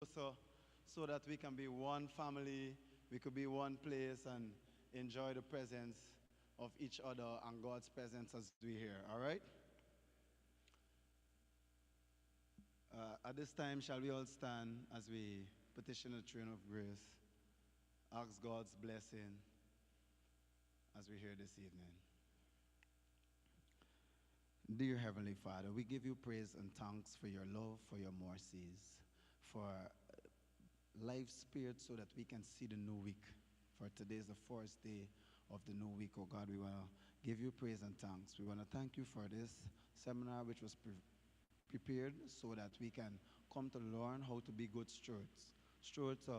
closer so that we can be one family, we could be one place and enjoy the presence of each other and God's presence as we here. All right? At this time, shall we all stand as we petition the throne of grace, ask God's blessing as we hear this evening. Dear Heavenly Father, we give you praise and thanks for your love, for your mercies, for life spirit so that we can see the new week. For today is the first day of the new week, oh God. We want to give you praise and thanks. We want to thank you for this seminar which was prepared so that we can come to learn how to be good stewards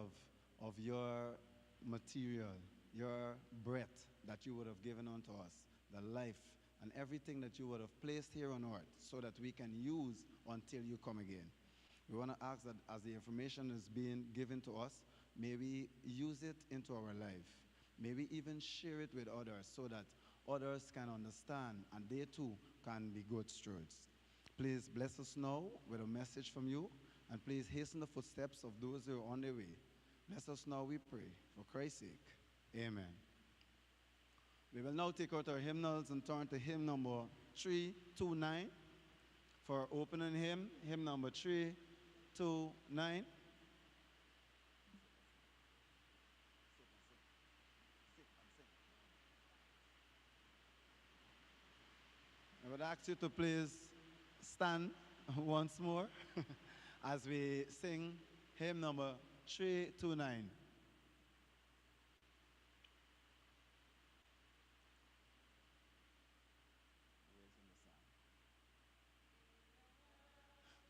of your material, your breath that you would have given unto us, the life and everything that you would have placed here on earth so that we can use until you come again. We want to ask that as the information is being given to us, may we use it into our life. May we even share it with others so that others can understand and they too can be good stewards. Please bless us now with a message from you, and please hasten the footsteps of those who are on their way. Bless us now, we pray, for Christ's sake. Amen. We will now take out our hymnals and turn to hymn number 329 for opening hymn, hymn number 329. I would ask you to please stand once more as we sing hymn number 329.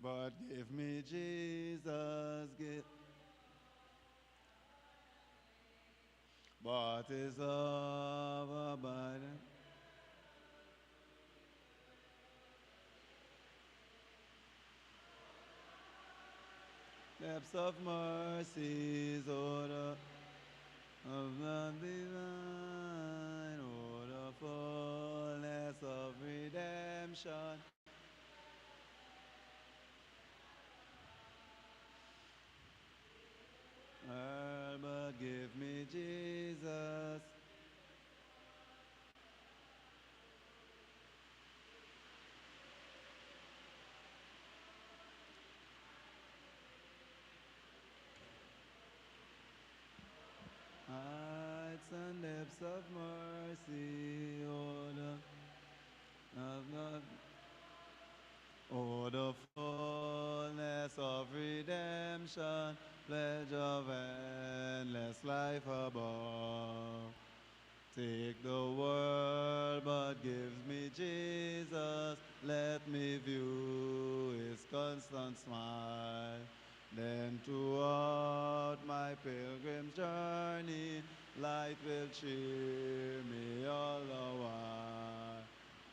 But give me Jesus, but is of abiding. Depths of mercies, order of the divine, order fullness of redemption. But give me Jesus. Heights and depths of mercy, order of the, order fullness of redemption, pledge of endless life above. Take the world, but gives me Jesus. Let me view his constant smile. Then throughout my pilgrim's journey, light will cheer me all the while.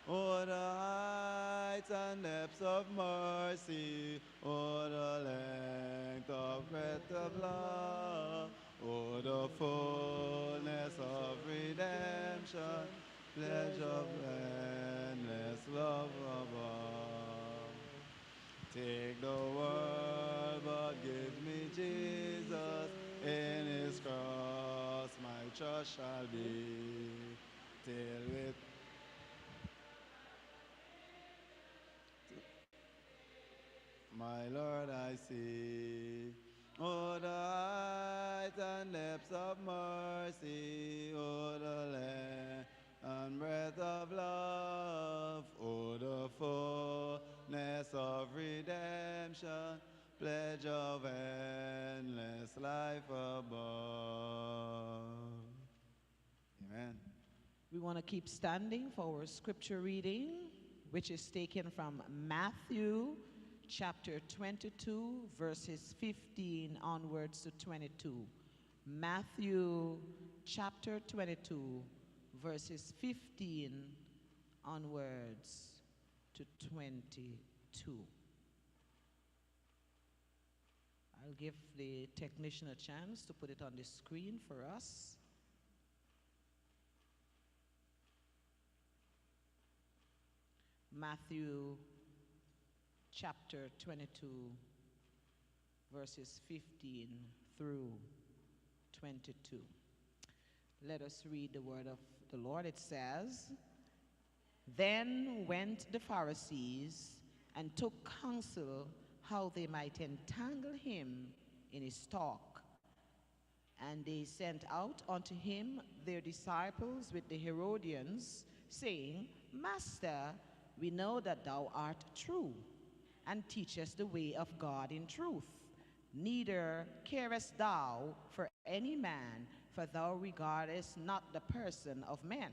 Oh, the heights and depths of mercy, oh, the length of breadth of love, oh, the fullness of redemption, pledge of endless love above. Take the world, but give me Jesus. In his cross my trust shall be, till with my Lord I see. Oh, the height and depths of mercy, oh, the length and breadth of love, oh, the fullness of redemption, pledge of endless life above. Amen. We want to keep standing for our scripture reading, which is taken from Matthew chapter 22, verses 15 onwards to 22. Matthew chapter 22, verses 15 onwards to 22. I'll give the technician a chance to put it on the screen for us. Matthew chapter 22, verses 15 through 22. Let us read the word of the Lord. It says, "Then went the Pharisees and took counsel how they might entangle him in his talk. And they sent out unto him their disciples with the Herodians, saying, Master, we know that thou art true, and teachest the way of God in truth. Neither carest thou for any man, for thou regardest not the person of men.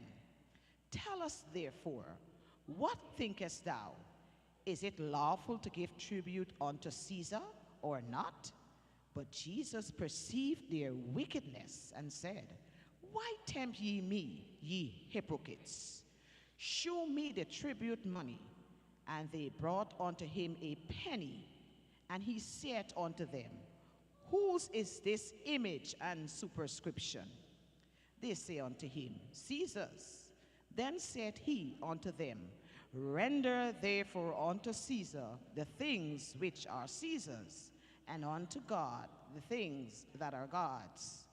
Tell us therefore, what thinkest thou? Is it lawful to give tribute unto Caesar or not?" But Jesus perceived their wickedness and said, "Why tempt ye me, ye hypocrites? Shew me the tribute money." And they brought unto him a penny. And he said unto them, "Whose is this image and superscription?" They say unto him, "Caesar's." Then said he unto them, "Render therefore unto Caesar the things which are Caesar's, and unto God the things that are God's."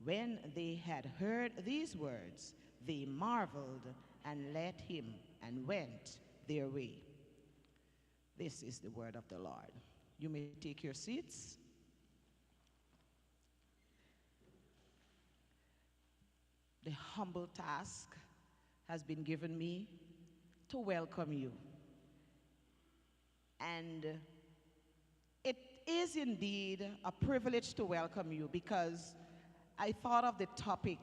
When they had heard these words, they marveled and left him and went their way. This is the word of the Lord. You may take your seats. The humble task has been given me to welcome you. And it is indeed a privilege to welcome you, because I thought of the topic,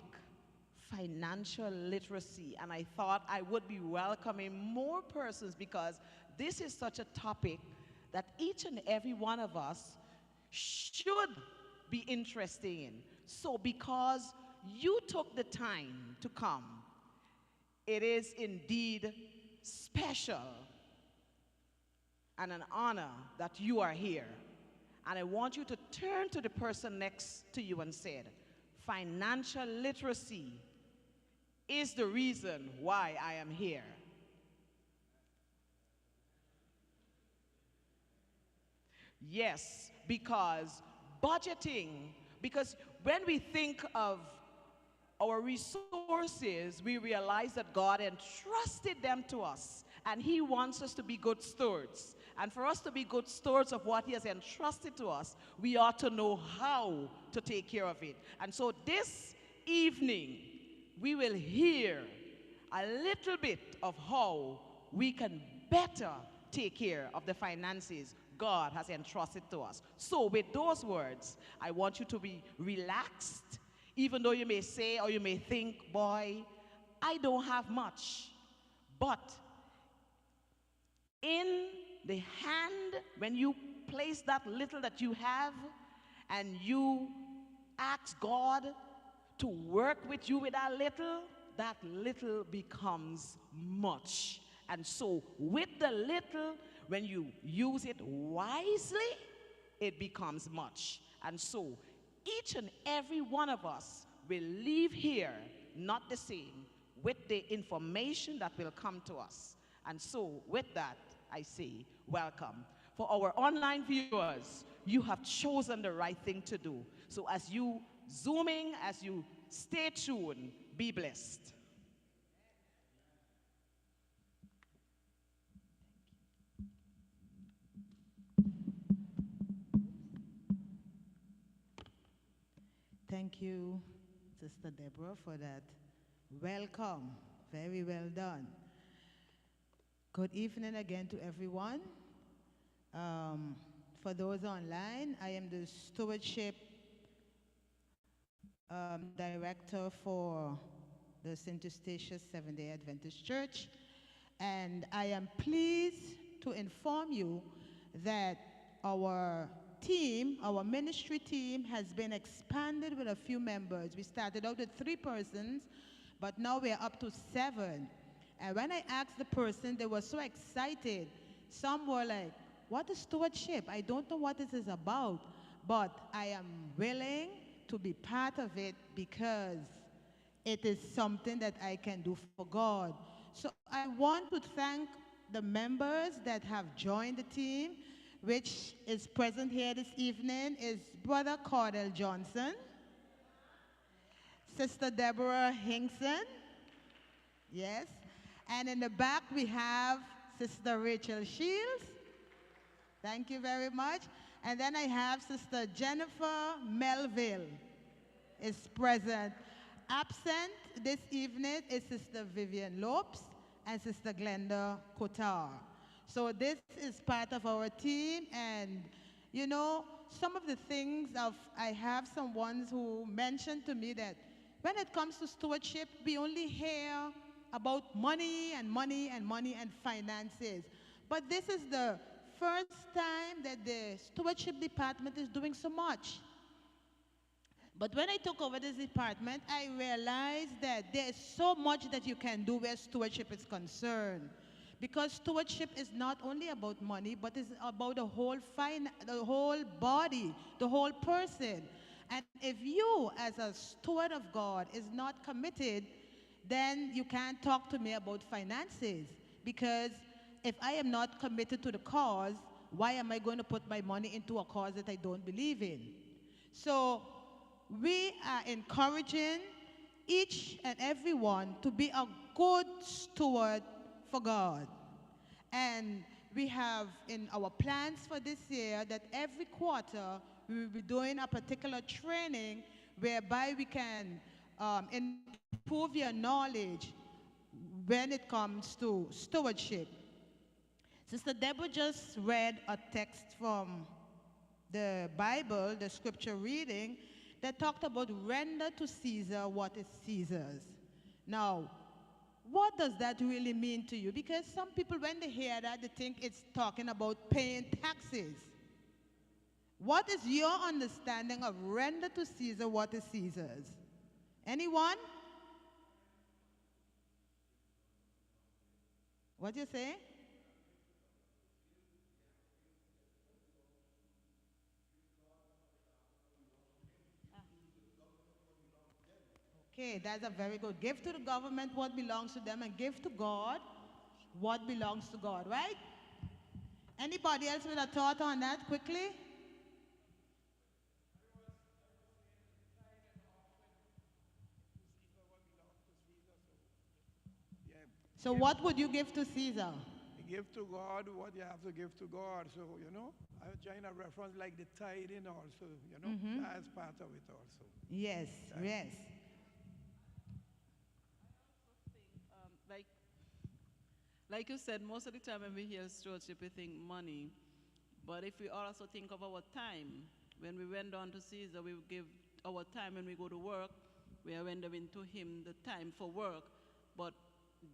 financial literacy, and I thought I would be welcoming more persons, because this is such a topic that each and every one of us should be interested in. So because you took the time to come, it is indeed special and an honor that you are here. And I want you to turn to the person next to you and say, financial literacy is the reason why I am here. Yes, because budgeting, because when we think of our resources, we realize that God entrusted them to us, and He wants us to be good stewards. And for us to be good stewards of what He has entrusted to us, we ought to know how to take care of it. And so this evening, we will hear a little bit of how we can better take care of the finances God has entrusted to us. So with those words, I want you to be relaxed, even though you may say or you may think, boy, I don't have much. But in the hand, when you place that little that you have and you ask God to work with you with that little becomes much. And so with the little, when you use it wisely, it becomes much. And so each and every one of us will leave here not the same, with the information that will come to us. And so with that, I say welcome. For our online viewers, you have chosen the right thing to do. So as you zooming, as you stay tuned, be blessed. Thank you, Sister Deborah, for that welcome. Very well done. Good evening again to everyone. For those online, I am the Stewardship Director for the St. Eustatius Seventh-day Adventist Church, and I am pleased to inform you that our team, our ministry team, has been expanded with a few members. We started out with 3 persons, but now we're up to 7. And when I asked the person, they were so excited. Some were like, what is stewardship? I don't know what this is about, but I am willing to be part of it because it is something that I can do for God. So I want to thank the members that have joined the team, which is present here this evening, is Brother Cordell Johnson, Sister Deborah Hinkson, yes, and in the back we have Sister Rachel Shields. Thank you very much. And then I have Sister Jennifer Melville is present. Absent this evening is Sister Vivian Lopes and Sister Glenda Kotar. So this is part of our team, and you know, some of the things I have some ones who mentioned to me that when it comes to stewardship, we only hear about money and money and money and finances. But this is the first time that the stewardship department is doing so much. But when I took over this department, I realized that there is so much that you can do where stewardship is concerned. Because stewardship is not only about money, but it's about the whole body, the whole person. And if you, as a steward of God, is not committed, then you can't talk to me about finances. Because if I am not committed to the cause, why am I going to put my money into a cause that I don't believe in? So we are encouraging each and every one to be a good steward for God. And we have in our plans for this year that every quarter we will be doing a particular training whereby we can improve your knowledge when it comes to stewardship. Sister Deborah just read a text from the Bible, the scripture reading, that talked about render to Caesar what is Caesar's. Now, what does that really mean to you? Because some people, when they hear that, they think it's talking about paying taxes. What is your understanding of render to Caesar what is Caesar's? Anyone? What do you say? Okay, that's a very good. Give to the government what belongs to them and give to God what belongs to God, right? Anybody else with a thought on that quickly? So what would you give to Caesar? Give to God what you have to give to God. So, I was trying to reference like the tithing also, that's part of it also. Yes, yes. Like, like you said, most of the time when we hear stewardship, we think money. But if we also think of our time, when we went down to Caesar, we give our time when we go to work. We are rendering to him the time for work. But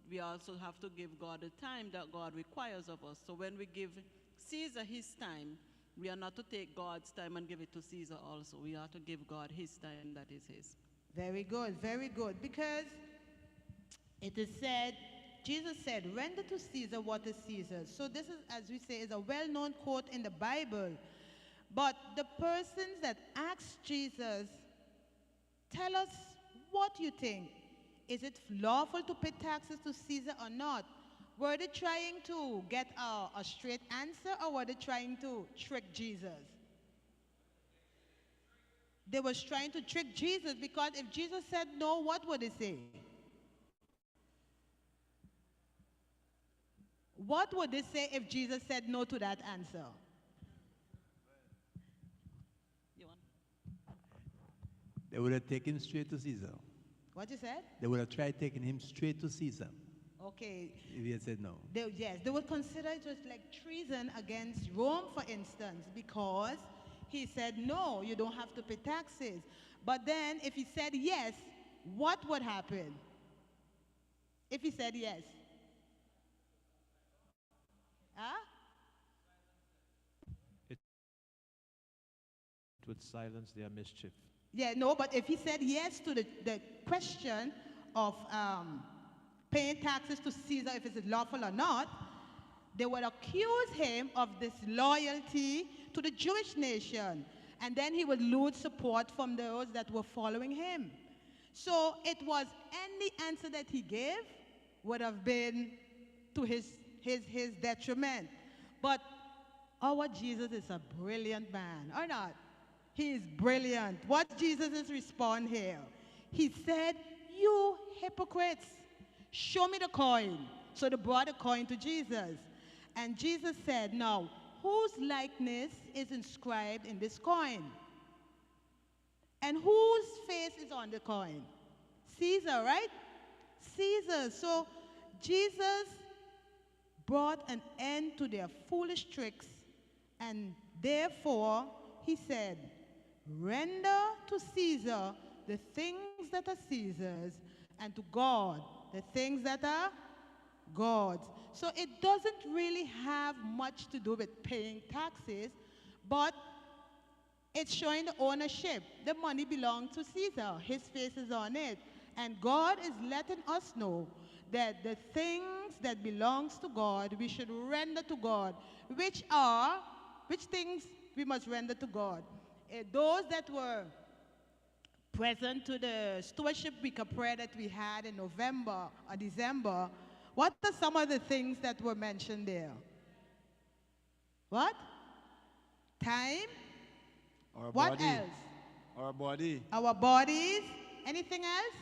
we also have to give God the time that God requires of us. So when we give Caesar his time, we are not to take God's time and give it to Caesar also. We are to give God his time that is his. Very good, very good. Because it is said, Jesus said, render to Caesar what is Caesar's. So this is, as we say, is a well-known quote in the Bible. But the persons that asked Jesus, tell us what you think. Is it lawful to pay taxes to Caesar or not? Were they trying to get a straight answer, or were they trying to trick Jesus? They were trying to trick Jesus, because if Jesus said no, what would they say? What would they say if Jesus said no to that answer? You want? They would have taken him straight to Caesar. What you said? They would have tried taking him straight to Caesar Okay. if he had said no. Yes, they would consider it was like treason against Rome, for instance, because he said, no, you don't have to pay taxes. But then if he said yes, what would happen? If he said yes? Huh? It would silence their mischief. Yeah, no, but if he said yes to the question of paying taxes to Caesar, if it's lawful or not, they would accuse him of disloyalty to the Jewish nation. And then he would lose support from those that were following him. So it was any answer that he gave would have been to his detriment. But Our Jesus is a brilliant man, or not? He is brilliant. What Jesus' response here? He said, you hypocrites, show me the coin. So they brought the coin to Jesus. And Jesus said, now, whose likeness is inscribed in this coin? And whose face is on the coin? Caesar, right? Caesar. So Jesus brought an end to their foolish tricks, and therefore he said, render to Caesar the things that are Caesar's, and to God the things that are God's. So it doesn't really have much to do with paying taxes, but it's showing the ownership. The money belongs to Caesar. His face is on it. And God is letting us know that the things that belongs to God, we should render to God. Which things we must render to God? Those that were present to the Stewardship Week of Prayer that we had in November or December, what are some of the things that were mentioned there? What? Time? Our What body. else? Our body. Our bodies. Anything else?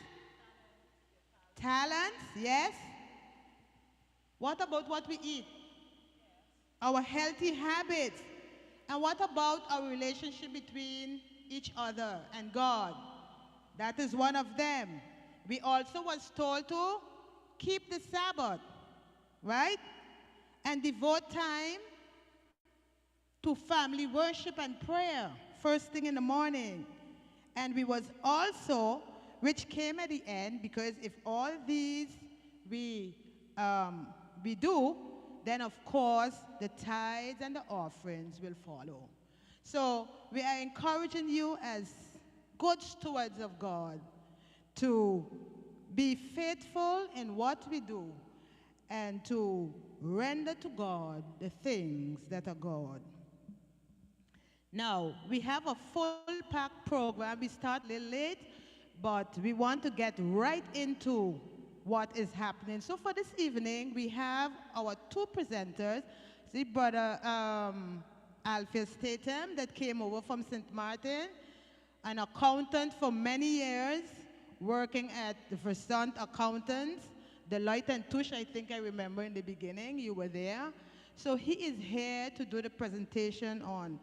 Talents, yes. What about what we eat? Our healthy habits. And what about our relationship between each other and God? That is one of them. We also was told to keep the Sabbath, right? And devote time to family worship and prayer first thing in the morning. And we was also, which came at the end, because if all these we do, then of course the tithes and the offerings will follow. So we are encouraging you as good stewards of God to be faithful in what we do and to render to God the things that are God. Now, we have a full-packed program. We start a little late, but we want to get right into what is happening. So for this evening, we have our two presenters. See, Brother Alpheus Statham that came over from St. Martin, an accountant for many years, working at the Versant Accountants, Deloitte and Touche, I think I remember in the beginning, you were there. So he is here to do the presentation on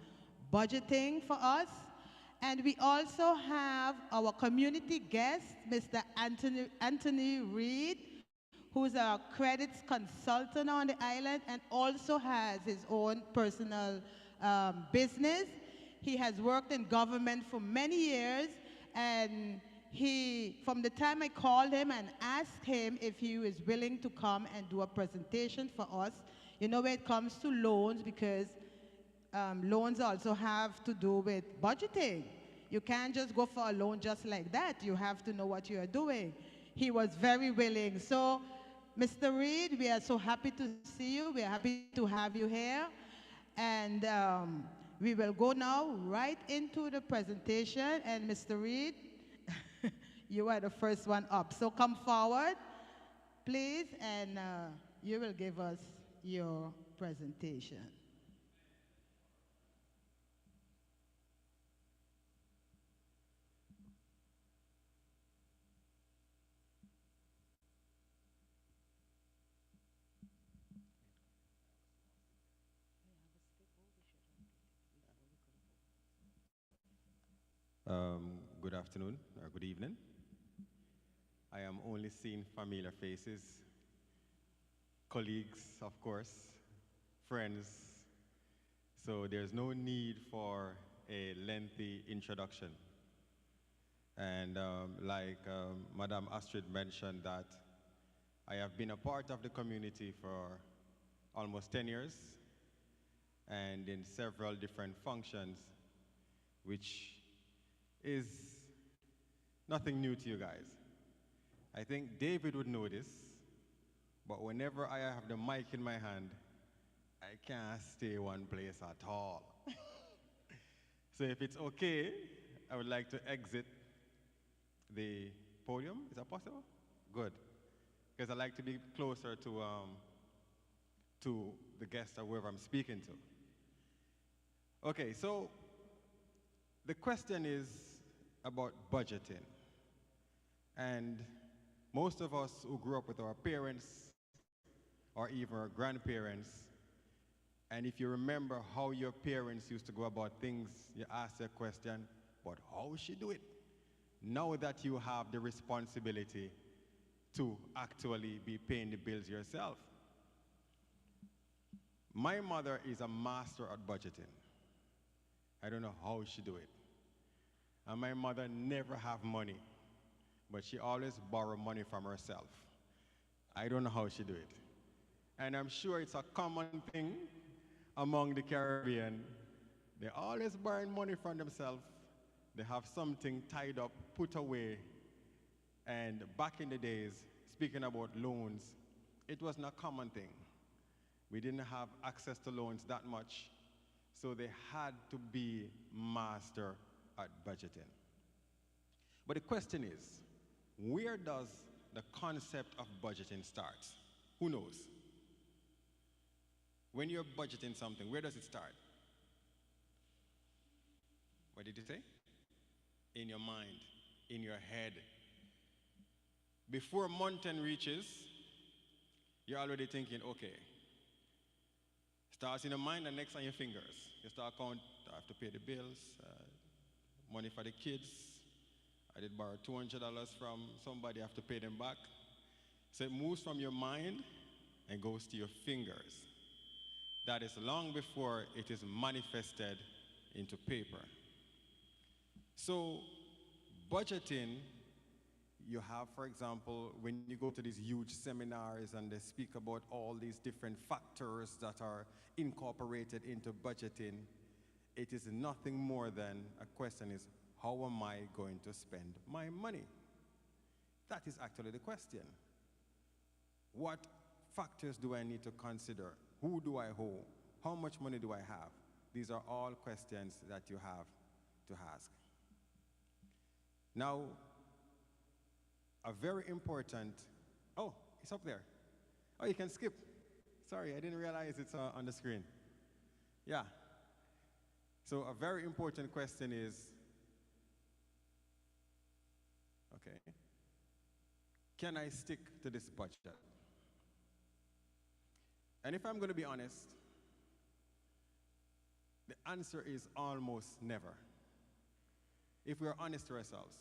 budgeting for us. And we also have our community guest, Mr. Anthony Reed, who's a credits consultant on the island and also has his own personal business. He has worked in government for many years, and from the time I called him and asked him if he was willing to come and do a presentation for us, you know, when it comes to loans, because loans also have to do with budgeting. You can't just go for a loan just like that. You have to know what you are doing. He was very willing. So, Mr. Reed, we are so happy to see you. We are happy to have you here. And we will go now right into the presentation. And Mr. Reed, you are the first one up. So come forward, please, and you will give us your presentation. Good afternoon, or good evening. I am only seeing familiar faces, colleagues, of course, friends, so there's no need for a lengthy introduction. And like Madam Astrid mentioned, that I have been a part of the community for almost 10 years and in several different functions, which is nothing new to you guys. I think David would know this, but whenever I have the mic in my hand, I can't stay one place at all. So if it's okay, I would like to exit the podium. Is that possible? Good. Because I like to be closer to the guest or whoever I'm speaking to. Okay, so the question is about budgeting. And most of us who grew up with our parents or even our grandparents, and if you remember how your parents used to go about things, you ask the question, but how should she do it? Now that you have the responsibility to actually be paying the bills yourself. My mother is a master at budgeting. I don't know how she do it. And my mother never have money, but she always borrow money from herself. I don't know how she do it. And I'm sure it's a common thing among the Caribbean. They're always borrowing money from themselves. They have something tied up, put away. And back in the days, speaking about loans, it wasn't a common thing. We didn't have access to loans that much, so they had to be master at budgeting. But the question is, where does the concept of budgeting start? Who knows? When you're budgeting something, where does it start? What did you say? In your mind, in your head. Before mountain reaches, you're already thinking, okay, starts in your mind and next on your fingers. You start counting, I have to pay the bills, money for the kids. I did borrow $200 from somebody, I have to pay them back. So it moves from your mind and goes to your fingers. That is long before it is manifested into paper. So budgeting, you have, for example, when you go to these huge seminars and they speak about all these different factors that are incorporated into budgeting, it is nothing more than a question is, how am I going to spend my money? That is actually the question. What factors do I need to consider? Who do I owe? How much money do I have? These are all questions that you have to ask. Now, a very important, oh, it's up there. Oh, you can skip. Sorry, I didn't realize it's on the screen. Yeah. So a very important question is, okay, can I stick to this budget? And if I'm going to be honest, the answer is almost never. If we're honest to ourselves,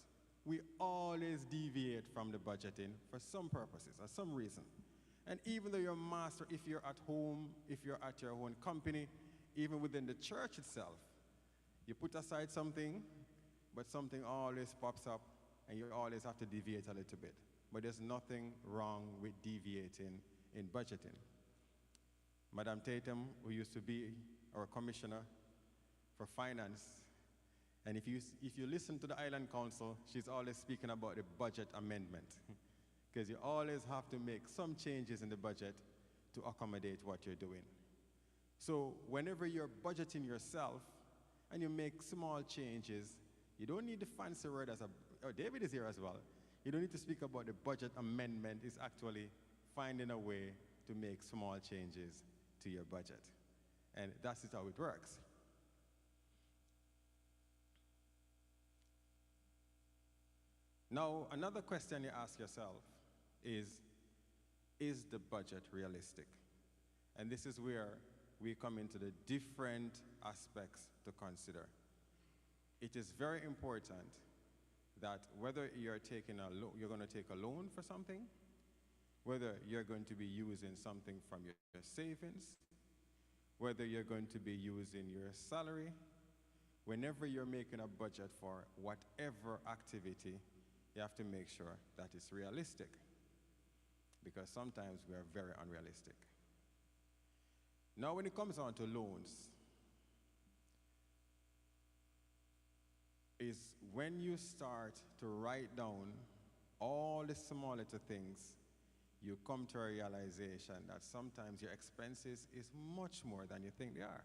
we always deviate from the budgeting for some purposes or some reason. And even though you're a master, if you're at home, if you're at your own company, even within the church itself, you put aside something, but something always pops up and you always have to deviate a little bit. But there's nothing wrong with deviating in budgeting. Madam Tatum, who used to be our commissioner for finance, and if you listen to the Island Council, she's always speaking about the budget amendment. Because you always have to make some changes in the budget to accommodate what you're doing. So whenever you're budgeting yourself and you make small changes, you don't need the fancy word as David is here as well. You don't need to speak about the budget amendment. It's actually finding a way to make small changes to your budget. And that's how it works. Now, another question you ask yourself is the budget realistic? And this is where we come into the different aspects to consider. It is very important that whether you're you're going to take a loan for something, whether you're going to be using something from your savings, whether you're going to be using your salary, whenever you're making a budget for whatever activity, you have to make sure that it's realistic, because sometimes we are very unrealistic. Now, when it comes on to loans, is when you start to write down all the small little things, you come to a realization that sometimes your expenses is much more than you think they are.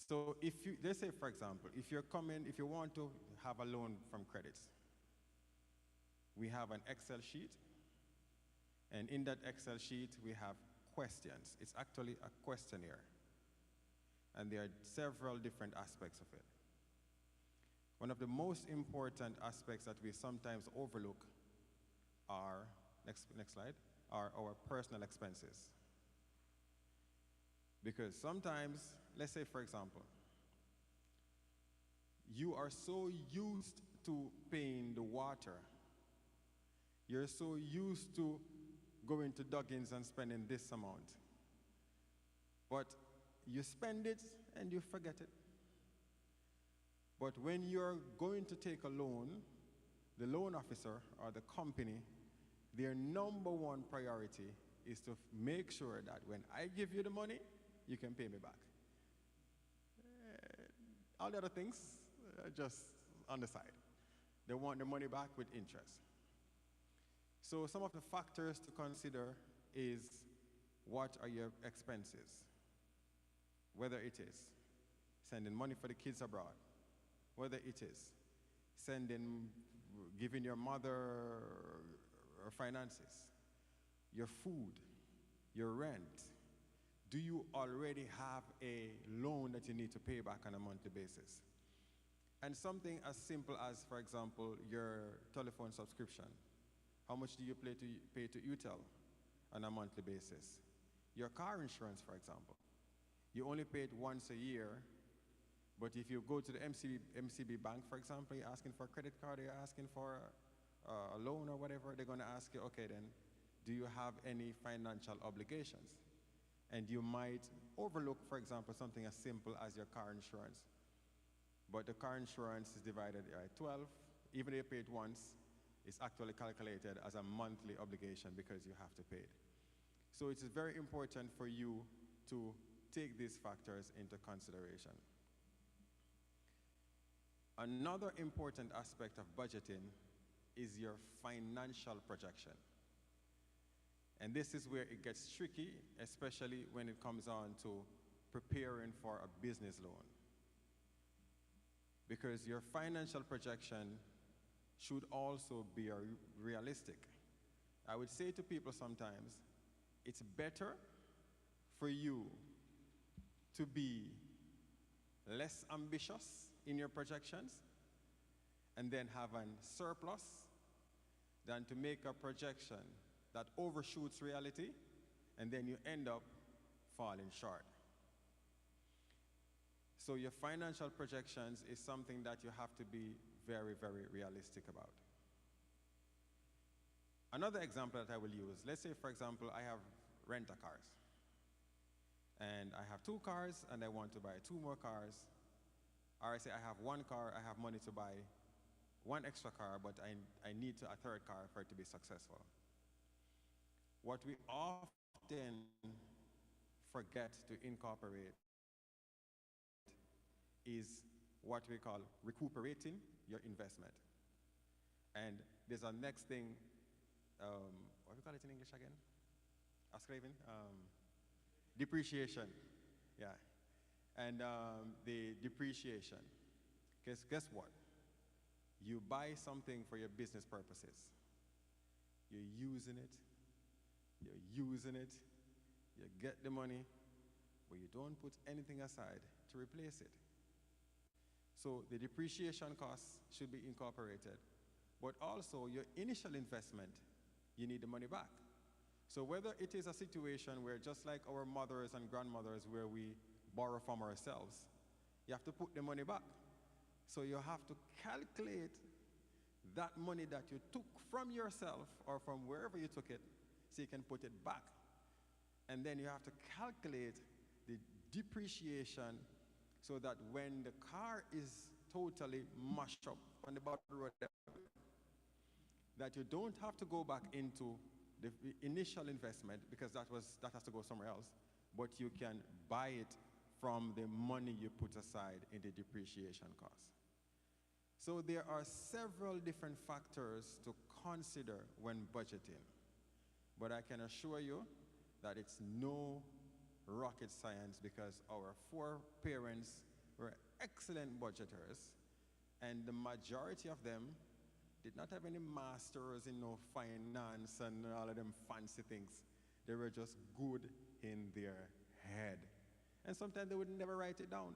So let's say, for example, if you want to have a loan from credits, we have an Excel sheet, and in that Excel sheet, we have questions. It's actually a questionnaire. And there are several different aspects of it. One of the most important aspects that we sometimes overlook are, next slide, are our personal expenses. Because sometimes, let's say for example, you are so used to paying the water, you're so used to going to Duggins and spending this amount, but you spend it and you forget it. But when you're going to take a loan, the loan officer or the company, their number one priority is to make sure that when I give you the money, you can pay me back. All the other things are just on the side. They want the money back with interest. So some of the factors to consider is, what are your expenses? Whether it is sending money for the kids abroad, whether it is giving your mother her finances, your food, your rent. Do you already have a loan that you need to pay back on a monthly basis? And something as simple as, for example, your telephone subscription. How much do you pay to UTEL on a monthly basis? Your car insurance, for example. You only pay it once a year, but if you go to the MCB bank, for example, you're asking for a credit card, you're asking for a loan or whatever, they're going to ask you, okay, then, do you have any financial obligations? And you might overlook, for example, something as simple as your car insurance. But the car insurance is divided by 12. Even if you pay it once, it's actually calculated as a monthly obligation because you have to pay it. So it is very important for you to take these factors into consideration. Another important aspect of budgeting is your financial projection. And this is where it gets tricky, especially when it comes on to preparing for a business loan. Because your financial projection should also be realistic. I would say to people sometimes, it's better for you to be less ambitious in your projections and then have a surplus than to make a projection that overshoots reality and then you end up falling short. So your financial projections is something that you have to be very, very realistic about. Another example that I will use, let's say for example I have rent-a-cars. And I have 2 cars and I want to buy 2 more cars. Or I say I have 1 car, I have money to buy 1 extra car, but I need a 3rd car for it to be successful. What we often forget to incorporate is what we call recuperating your investment. And there's a next thing, what do we call it in English again? Ask Raven? Depreciation, yeah. And the depreciation, guess what? You buy something for your business purposes. You're using it, you get the money, but you don't put anything aside to replace it. So the depreciation costs should be incorporated, but also your initial investment, you need the money back. So whether it is a situation where, just like our mothers and grandmothers, where we borrow from ourselves, you have to put the money back. So you have to calculate that money that you took from yourself or from wherever you took it, so you can put it back. And then you have to calculate the depreciation so that when the car is totally mashed up on the bottom of the road, that you don't have to go back into the initial investment, because that has to go somewhere else, but you can buy it from the money you put aside in the depreciation cost. So there are several different factors to consider when budgeting, but I can assure you that it's no rocket science, because our foreparents were excellent budgeters, and the majority of them did not have any masters in finance and all of them fancy things. They were just good in their head. And sometimes they would never write it down.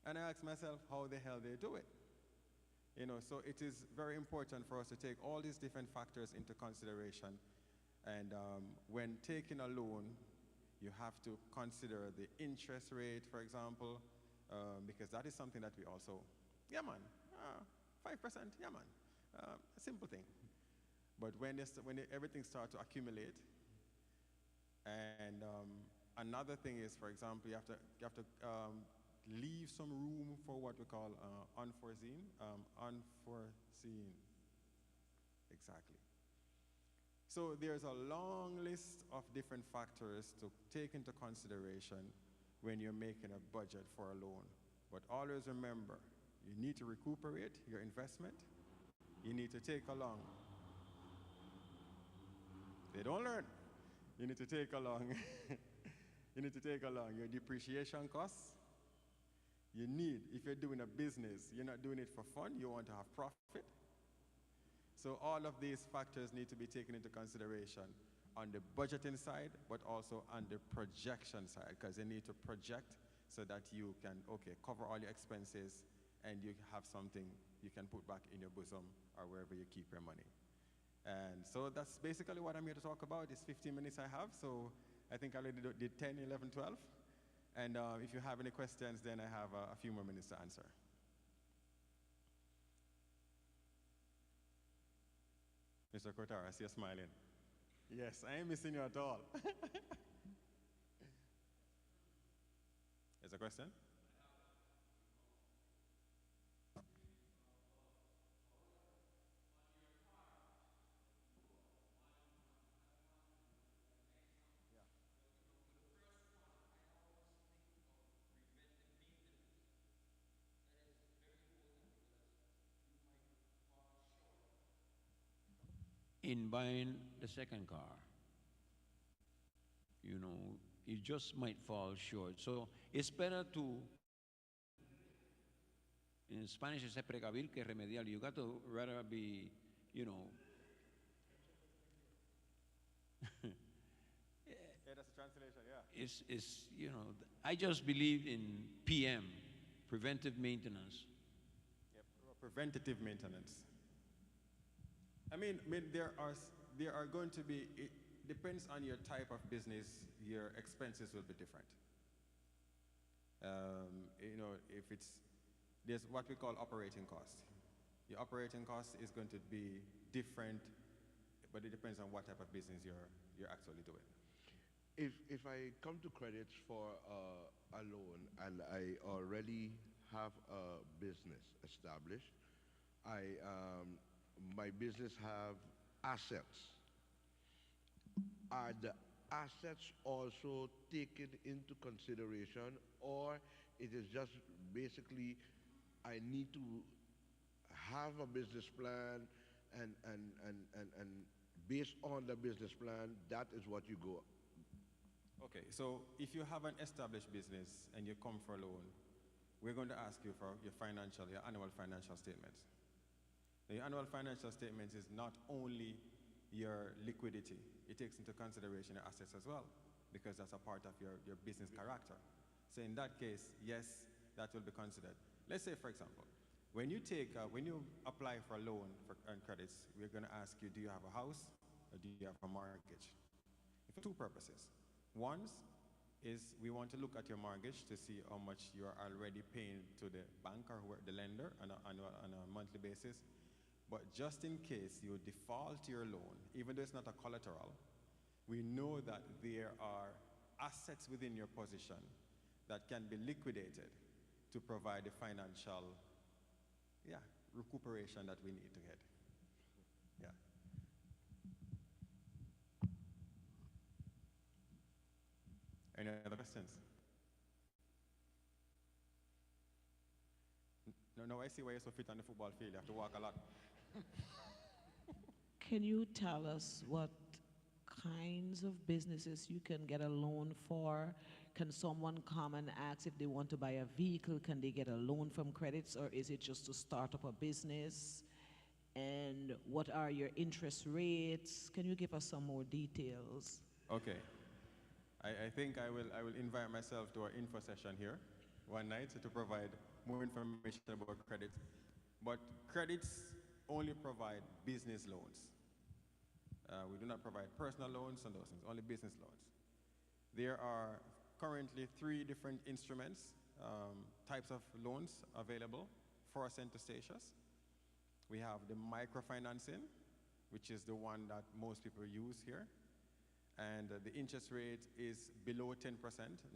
And I ask myself how the hell they do it. You know, so it is very important for us to take all these different factors into consideration. And when taking a loan, you have to consider the interest rate, for example, because that is something that we also, yeah man, 5%, yeah man, a simple thing. But when everything starts to accumulate, and another thing is, for example, you have to leave some room for what we call unforeseen, exactly. So there's a long list of different factors to take into consideration when you're making a budget for a loan. But always remember, you need to recuperate your investment. You need to take along. They don't learn. You need to take along. You need to take along your depreciation costs. You need, if you're doing a business, you're not doing it for fun, you want to have profit. So all of these factors need to be taken into consideration on the budgeting side, but also on the projection side, because you need to project so that you can, cover all your expenses and you have something you can put back in your bosom or wherever you keep your money. And so that's basically what I'm here to talk about. It's 15 minutes I have, so I think I already did 10, 11, 12. And if you have any questions, then I have a few more minutes to answer. Mr. Kotara, I see you smiling. Yes, I ain't missing you at all. Is a question? In buying the second car, you know, you just might fall short. So it's better to, in Spanish, it's precaver que remediar. You got to rather be, you know. Yeah, that's a translation, yeah. It's, you know, I just believe in PM, preventive maintenance. Yep, preventative maintenance. I mean, there are going to be, it depends on your type of business, your expenses will be different. You know, there's what we call operating cost. Your operating cost is going to be different, but it depends on what type of business you're actually doing. If I come to credits for a loan and I already have a business established, my business have assets. Are the assets also taken into consideration, or it is just basically I need to have a business plan and based on the business plan, that is what you go. Okay, so if you have an established business and you come for a loan, we're going to ask you for your annual financial statements. The annual financial statements is not only your liquidity, it takes into consideration your assets as well, because that's a part of your business character. So in that case, yes, that will be considered. Let's say, for example, when you apply for a loan for earned credits, we're going to ask you, do you have a house or do you have a mortgage? For two purposes. One is we want to look at your mortgage to see how much you're already paying to the bank or the lender on a monthly basis. But just in case you default your loan, even though it's not a collateral, we know that there are assets within your position that can be liquidated to provide the financial recuperation that we need to get. Yeah. Any other questions? No, I see why you're so fit on the football field. You have to walk a lot. Can you tell us what kinds of businesses you can get a loan for? Can someone come and ask if they want to buy a vehicle? Can they get a loan from credits, or is it just to start up a business? And what are your interest rates? Can you give us some more details? Okay. I think I will invite myself to our info session here one night to provide more information about credit. But credits only provide business loans. We do not provide personal loans and those things, only business loans. There are currently 3 different instruments, types of loans available for Centostatius. We have the microfinancing, which is the one that most people use here. And the interest rate is below 10%.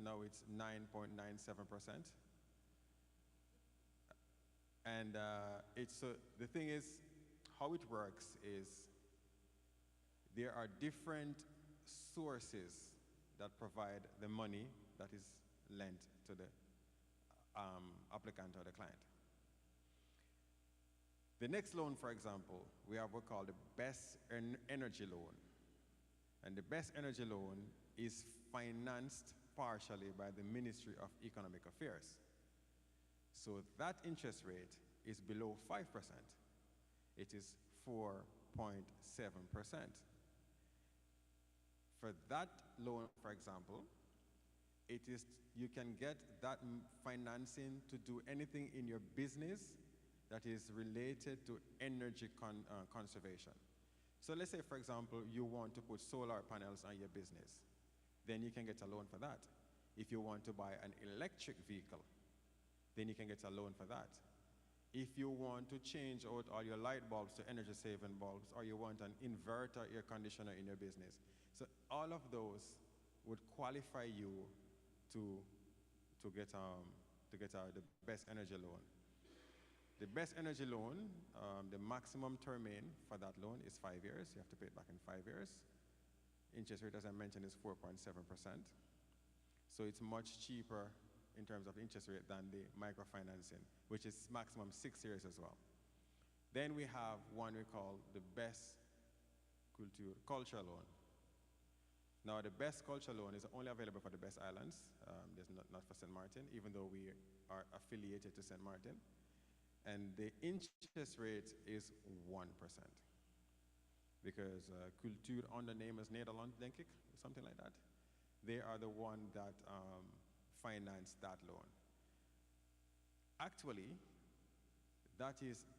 Now it's 9.97%. And the thing is, how it works is there are different sources that provide the money that is lent to the applicant or the client. The next loan, for example, we have what's called the Best Energy Loan. And the Best Energy Loan is financed partially by the Ministry of Economic Affairs. So that interest rate is below 5%. It is 4.7%. For that loan, for example, you can get that financing to do anything in your business that is related to energy conservation. So let's say, for example, you want to put solar panels on your business. Then you can get a loan for that. If you want to buy an electric vehicle, then you can get a loan for that. If you want to change out all your light bulbs to energy-saving bulbs, or you want an inverter air conditioner in your business. So all of those would qualify you to get the Best Energy Loan. The Best Energy Loan, the maximum term for that loan is 5 years. You have to pay it back in 5 years. Interest rate, as I mentioned, is 4.7%. So it's much cheaper in terms of interest rate than the microfinancing, which is maximum 6 years as well. Then we have one we call the Best Culture Loan. Now, the Best Culture Loan is only available for the Best Islands. There's not for St. Martin, even though we are affiliated to St. Martin. And the interest rate is 1%. Because Cultuur Ondernemers Nederland, denk ik, something like that. They are the one that finance that loan. Actually,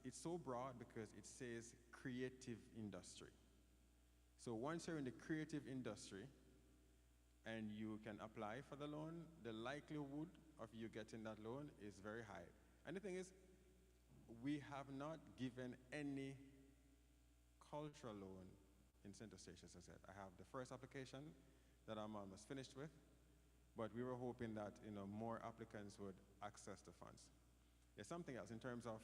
it's so broad because it says creative industry. So once you're in the creative industry and you can apply for the loan, the likelihood of you getting that loan is very high. And the thing is, we have not given any cultural loan in Centostatius, as I said. I have the first application that I'm almost finished with, but we were hoping that more applicants would access the funds. There's something else in terms of,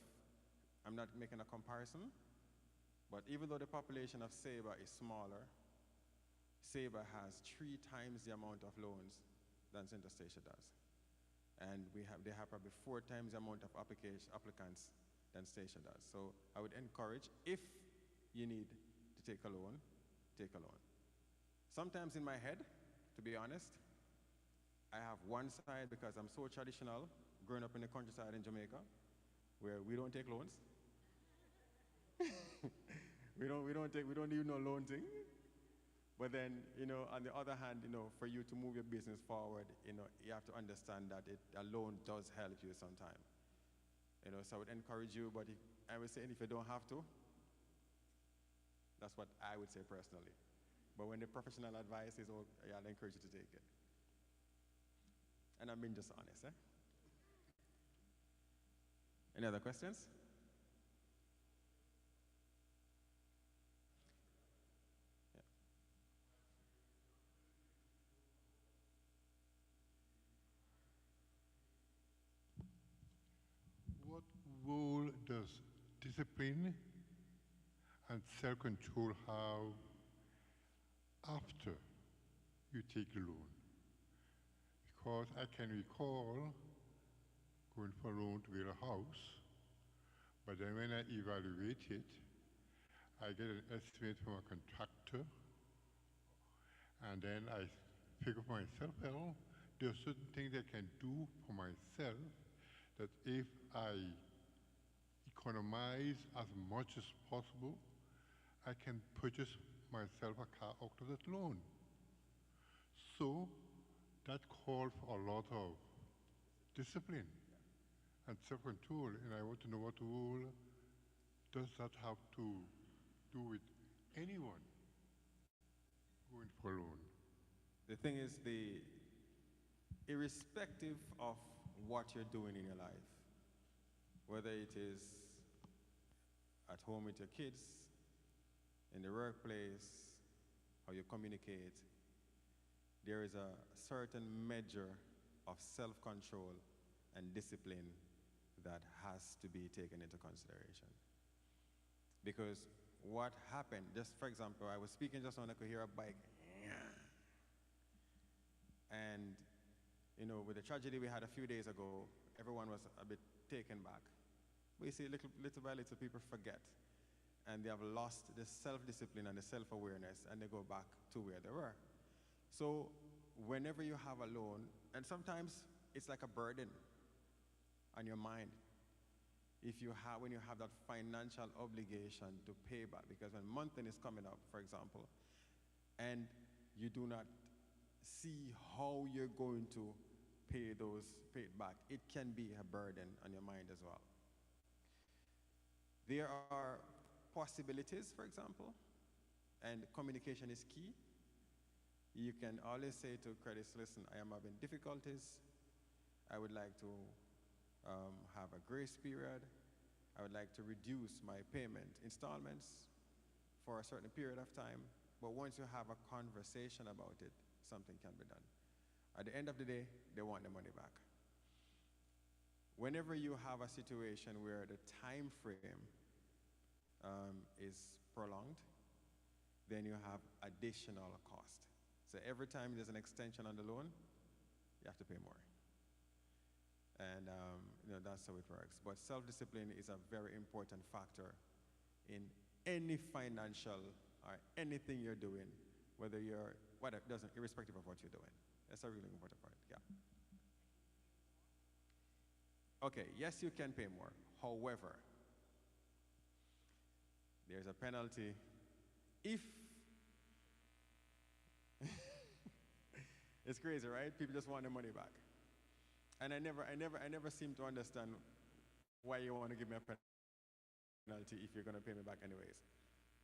I'm not making a comparison, but even though the population of Saba is smaller, Saba has 3 times the amount of loans than Centostatius does. And they have probably 4 times the amount of applicants than Station does. So I would encourage, if you need to take a loan, take a loan. Sometimes in my head, to be honest, I have one side because I'm so traditional, growing up in the countryside in Jamaica, where we don't take loans. we don't need no loan thing. But then, on the other hand, for you to move your business forward, you have to understand that a loan does help you sometimes. So I would encourage you, but I would say if you don't have to, that's what I would say personally. But when the professional advice is, I'd encourage you to take it. And I'm being just honest, eh? Any other questions? What role does discipline and self-control have after you take a loan? Because I can recall going for a loan to build a house, but then when I evaluate it, I get an estimate from a contractor, and then I figure for myself, well, there are certain things I can do for myself that if I economize as much as possible, I can purchase myself a car out of that loan. So that calls for a lot of discipline and self-control, and I want to know what role does that have to do with anyone going for a loan? The thing is, irrespective of what you're doing in your life, whether it is at home with your kids, in the workplace, how you communicate, there is a certain measure of self-control and discipline that has to be taken into consideration. Because what happened, just for example, I was speaking just when I could hear a bike, and with the tragedy we had a few days ago, everyone was a bit taken back. We see little by little people forget, and they have lost the self-discipline and the self-awareness, and they go back to where they were. So whenever you have a loan, and sometimes it's like a burden on your mind, when you have that financial obligation to pay back, because when month end is coming up, for example, and you do not see how you're going to pay it back, it can be a burden on your mind as well. There are possibilities, for example, and communication is key. You can always say to credits, listen, I am having difficulties. I would like to have a grace period. I would like to reduce my payment installments for a certain period of time. But once you have a conversation about it, something can be done. At the end of the day, they want the money back. Whenever you have a situation where the time frame is prolonged, then you have additional cost. So every time there's an extension on the loan, you have to pay more. And that's how it works. But self-discipline is a very important factor in any financial or anything you're doing, irrespective of what you're doing. That's a really important part, yeah. Okay, yes, you can pay more. However, there's a penalty if it's crazy, right? People just want their money back. And I never seem to understand why you want to give me a penalty if you're going to pay me back anyways.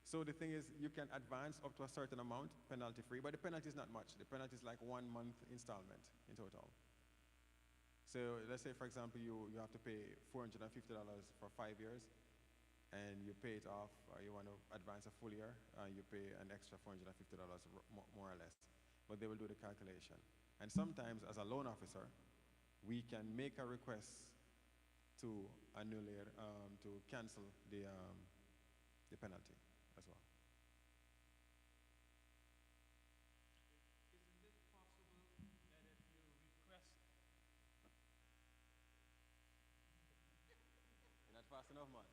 So the thing is, you can advance up to a certain amount, penalty-free, but the penalty is not much. The penalty is like 1 month installment in total. So let's say, for example, you have to pay $450 for 5 years, and you pay it off, or you want to advance a full year, you pay an extra $450 more or less. But they will do the calculation. And sometimes, as a loan officer, we can make a request to annulate, to cancel the penalty as well. Isn't it possible that if you request... You're not fast enough, man.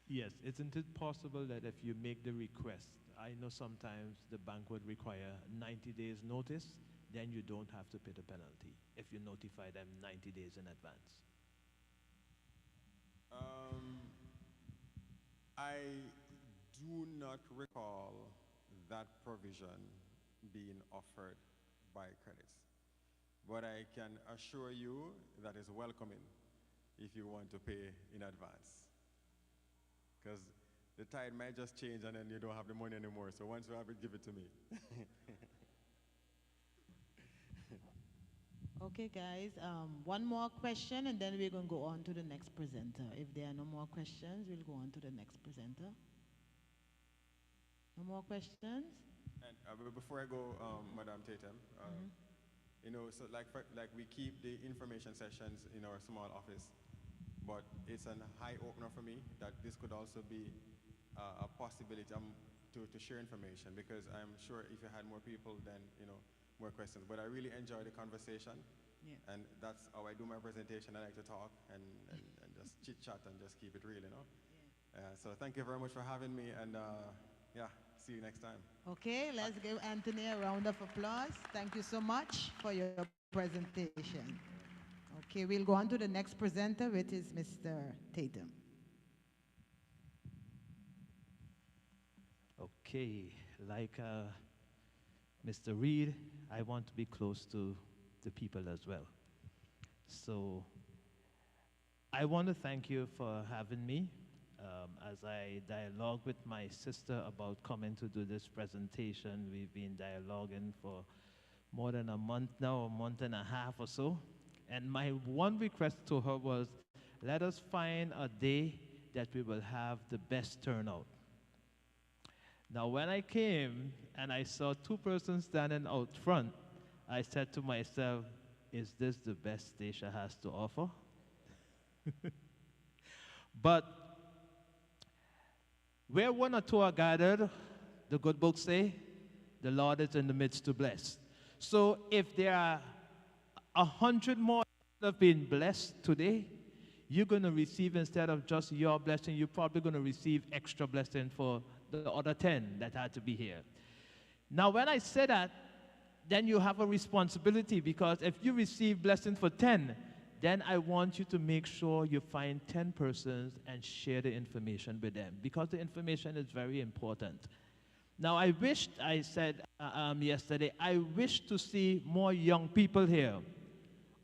Yes, isn't it possible that if you make the request, I know sometimes the bank would require 90 days notice, then you don't have to pay the penalty if you notify them 90 days in advance? I do not recall that provision being offered by credits. But I can assure you that is welcoming if you want to pay in advance. Because the tide might just change and then you don't have the money anymore. So once you have it, give it to me. Okay, guys, one more question and then we're going to go on to the next presenter. If there are no more questions, we'll go on to the next presenter. No more questions? And before I go, Madam Tatum, so like we keep the information sessions in our small office, but it's an eye opener for me that this could also be a possibility to share information, because I'm sure if you had more people, then more questions. But I really enjoy the conversation, and that's how I do my presentation. I like to talk and just chit chat and just keep it real, So thank you very much for having me, and see you next time. Okay, let's give Anthony a round of applause. Thank you so much for your presentation. Okay, we'll go on to the next presenter, which is Mr. Tatum. Okay, like Mr. Reed, I want to be close to the people as well. So I want to thank you for having me. As I dialogue with my sister about coming to do this presentation, we've been dialoguing for more than a month now, a month and a half or so. And my one request to her was, let us find a day that we will have the best turnout. Now, when I came and I saw two persons standing out front, I said to myself, is this the best Stacia has to offer? But where one or two are gathered, the good books say, the Lord is in the midst to bless. So if there are 100 more that have been blessed today, you're going to receive, instead of just your blessing, you're probably going to receive extra blessing for the other 10 that had to be here. Now, when I say that, then you have a responsibility, because if you receive blessing for 10, then I want you to make sure you find 10 persons and share the information with them, because the information is very important. Now, I wished, I said yesterday, I wish to see more young people here.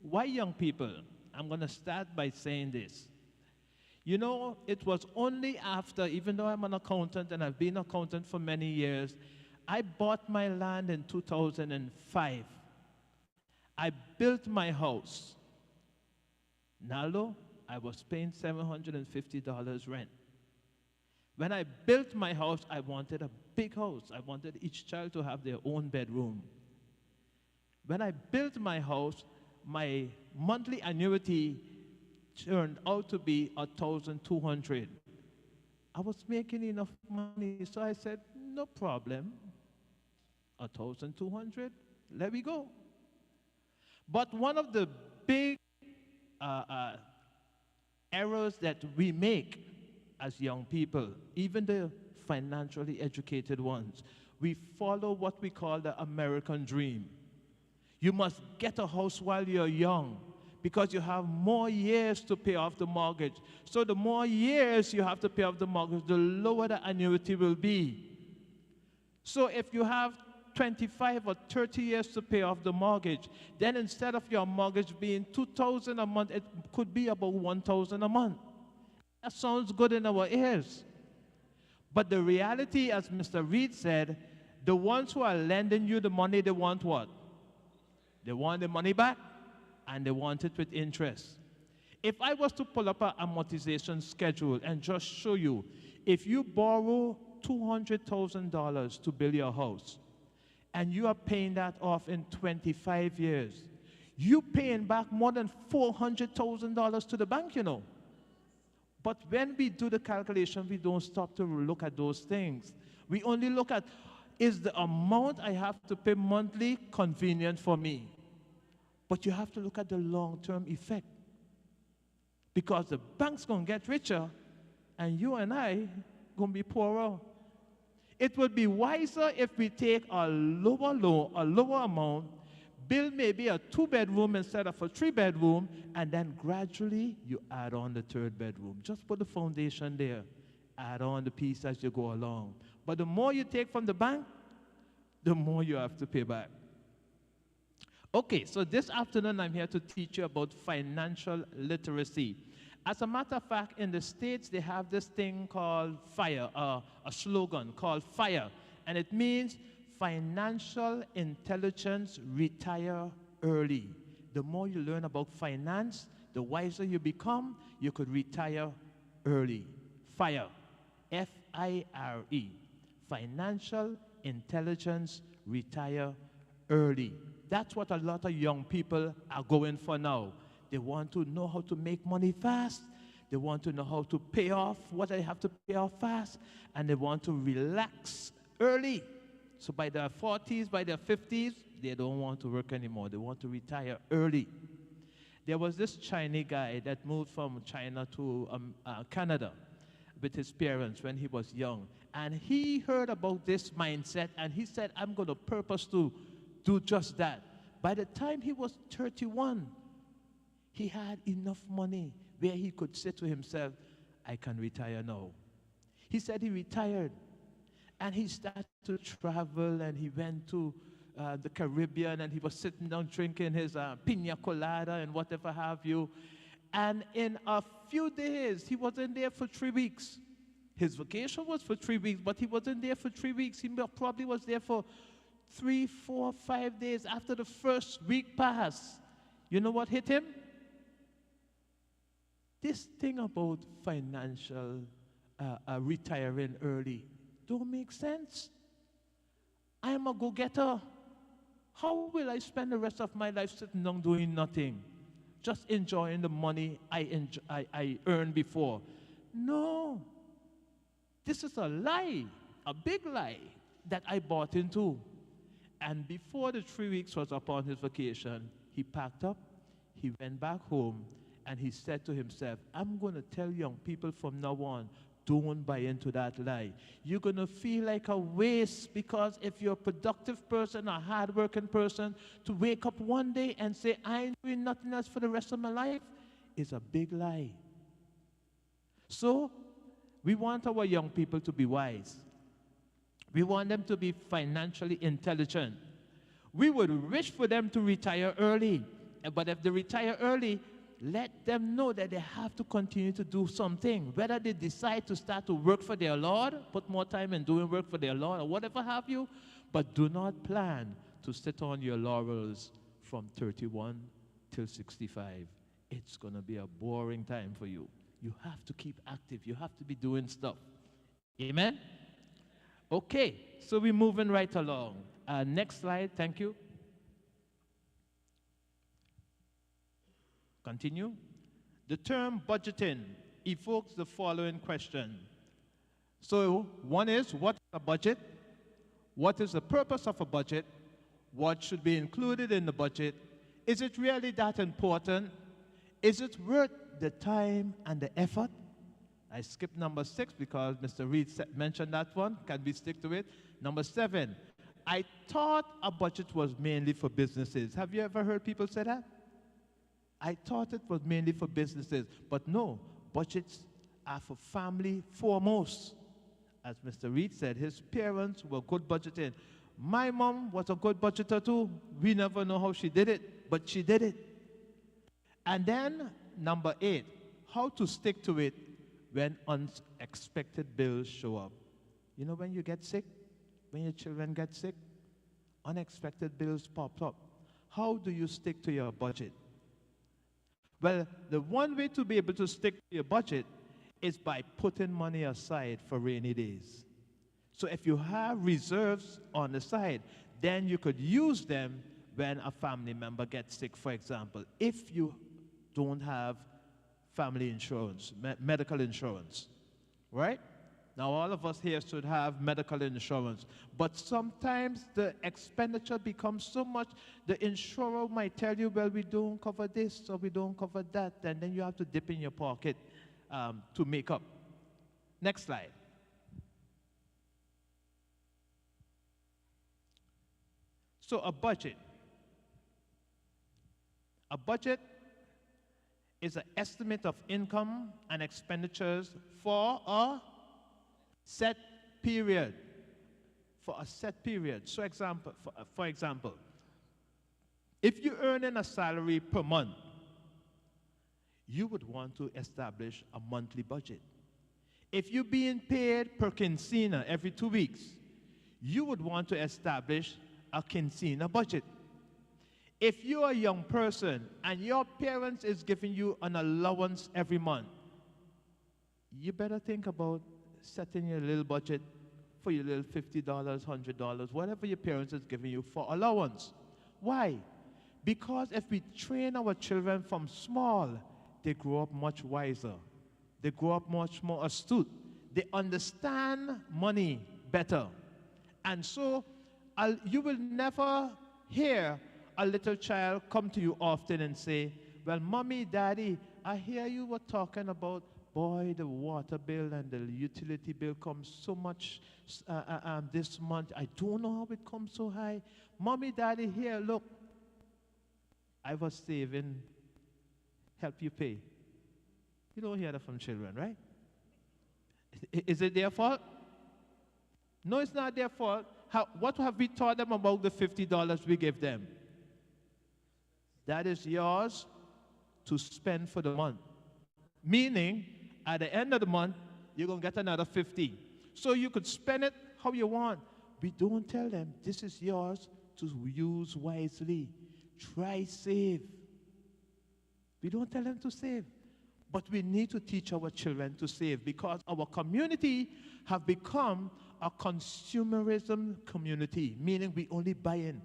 Why young people? I'm going to start by saying this. You know, it was only after, even though I'm an accountant and I've been an accountant for many years, I bought my land in 2005. I built my house. Nalo, I was paying $750 rent. When I built my house, I wanted a big house. I wanted each child to have their own bedroom. When I built my house, my monthly annuity turned out to be $1,200. I was making enough money, so I said, no problem. $1,200, let me go. But one of the big errors that we make as young people, even the financially educated ones, we follow what we call the American dream. You must get a house while you're young, because you have more years to pay off the mortgage. So the more years you have to pay off the mortgage, the lower the annuity will be. So if you have 25 or 30 years to pay off the mortgage, then instead of your mortgage being $2,000 a month, it could be about $1,000 a month. That sounds good in our ears. But the reality, as Mr. Reed said, the ones who are lending you the money, they want what? They want the money back, and they want it with interest. If I was to pull up an amortization schedule and just show you, if you borrow $200,000 to build your house, and you are paying that off in 25 years, you're paying back more than $400,000 to the bank, you know. But when we do the calculation, we don't stop to look at those things. We only look at, is the amount I have to pay monthly convenient for me? But you have to look at the long-term effect. Because the bank's going to get richer, and you and I going to be poorer. It would be wiser if we take a lower amount, build maybe a 2-bedroom instead of a 3-bedroom, and then gradually you add on the 3rd bedroom. Just put the foundation there. Add on the piece as you go along. But the more you take from the bank, the more you have to pay back. Okay, so this afternoon I'm here to teach you about financial literacy. As a matter of fact, in the States, they have this thing called FIRE, a slogan called FIRE, and it means financial intelligence, retire early. The more you learn about finance, the wiser you become, you could retire early. FIRE, F-I-R-E, financial intelligence, retire early. That's what a lot of young people are going for now. They want to know how to make money fast. They want to know how to pay off what they have to pay off fast. And they want to relax early. So by their 40s, by their 50s, they don't want to work anymore. They want to retire early. There was this Chinese guy that moved from China to Canada with his parents when he was young. And he heard about this mindset, and he said, I'm going to purpose to do just that. By the time he was 31, he had enough money where he could say to himself, I can retire now. He said he retired. And he started to travel, and he went to the Caribbean, and he was sitting down drinking his pina colada and whatever have you. And in a few days, he wasn't there for 3 weeks. His vacation was for 3 weeks, but he wasn't there for 3 weeks. He probably was there for 3, 4, 5 days. After the first week passed, you know what hit him? This thing about financial retiring early don't make sense. I am a go-getter. How will I spend the rest of my life sitting down doing nothing, just enjoying the money I earned before? No. This is a lie, a big lie that I bought into. And before the 3 weeks was upon his vacation, he packed up, he went back home, and he said to himself, I'm going to tell young people from now on, don't buy into that lie. You're going to feel like a waste, because if you're a productive person, a hardworking person, to wake up one day and say, I ain't doing nothing else for the rest of my life, is a big lie. So, we want our young people to be wise. We want them to be financially intelligent. We would wish for them to retire early. But if they retire early, let them know that they have to continue to do something. Whether they decide to start to work for their Lord, put more time in doing work for their Lord, or whatever have you, but do not plan to sit on your laurels from 31 till 65. It's going to be a boring time for you. You have to keep active. You have to be doing stuff. Amen? Okay, so we're moving right along. Next slide, thank you. Continue. The term budgeting evokes the following question. So, one is, what is a budget? What is the purpose of a budget? What should be included in the budget? Is it really that important? Is it worth the time and the effort? I skipped number 6 because Mr. Reed mentioned that one. Can we stick to it? Number 7, I thought a budget was mainly for businesses. Have you ever heard people say that? I thought it was mainly for businesses. But no, budgets are for family foremost. As Mr. Reed said, his parents were good budgeting. My mom was a good budgeter too. We never know how she did it, but she did it. And then, number 8, how to stick to it when unexpected bills show up. You know, when you get sick, when your children get sick, unexpected bills pop up. How do you stick to your budget? Well, the one way to be able to stick to your budget is by putting money aside for rainy days. So if you have reserves on the side, then you could use them when a family member gets sick, for example, if you don't have family insurance, medical insurance, right? Now, all of us here should have medical insurance, but sometimes the expenditure becomes so much, the insurer might tell you, well, we don't cover this or we don't cover that, and then you have to dip in your pocket to make up. Next slide. So a budget. A budget is an estimate of income and expenditures for a set period. For a set period. So for example, if you're earning a salary per month, you would want to establish a monthly budget. If you're being paid per quinzena every 2 weeks, you would want to establish a quinzena budget. If you're a young person and your parents is giving you an allowance every month, you better think about setting your little budget for your little $50, $100, whatever your parents is giving you for allowance. Why? Because if we train our children from small, they grow up much wiser. They grow up much more astute. They understand money better. And so you will never hear a little child come to you often and say, well, mommy, daddy, I hear you were talking about, boy, the water bill and the utility bill comes so much this month. I don't know how it comes so high. Mommy, daddy, here, look. I was saving, help you pay. You don't hear that from children, right? Is it their fault? No, it's not their fault. What have we taught them about the $50 we give them? That is yours to spend for the month. Meaning, at the end of the month, you're going to get another 50. So you could spend it how you want. We don't tell them, this is yours to use wisely. Try save. We don't tell them to save. But we need to teach our children to save because our community have become a consumerism community, meaning we only buy in.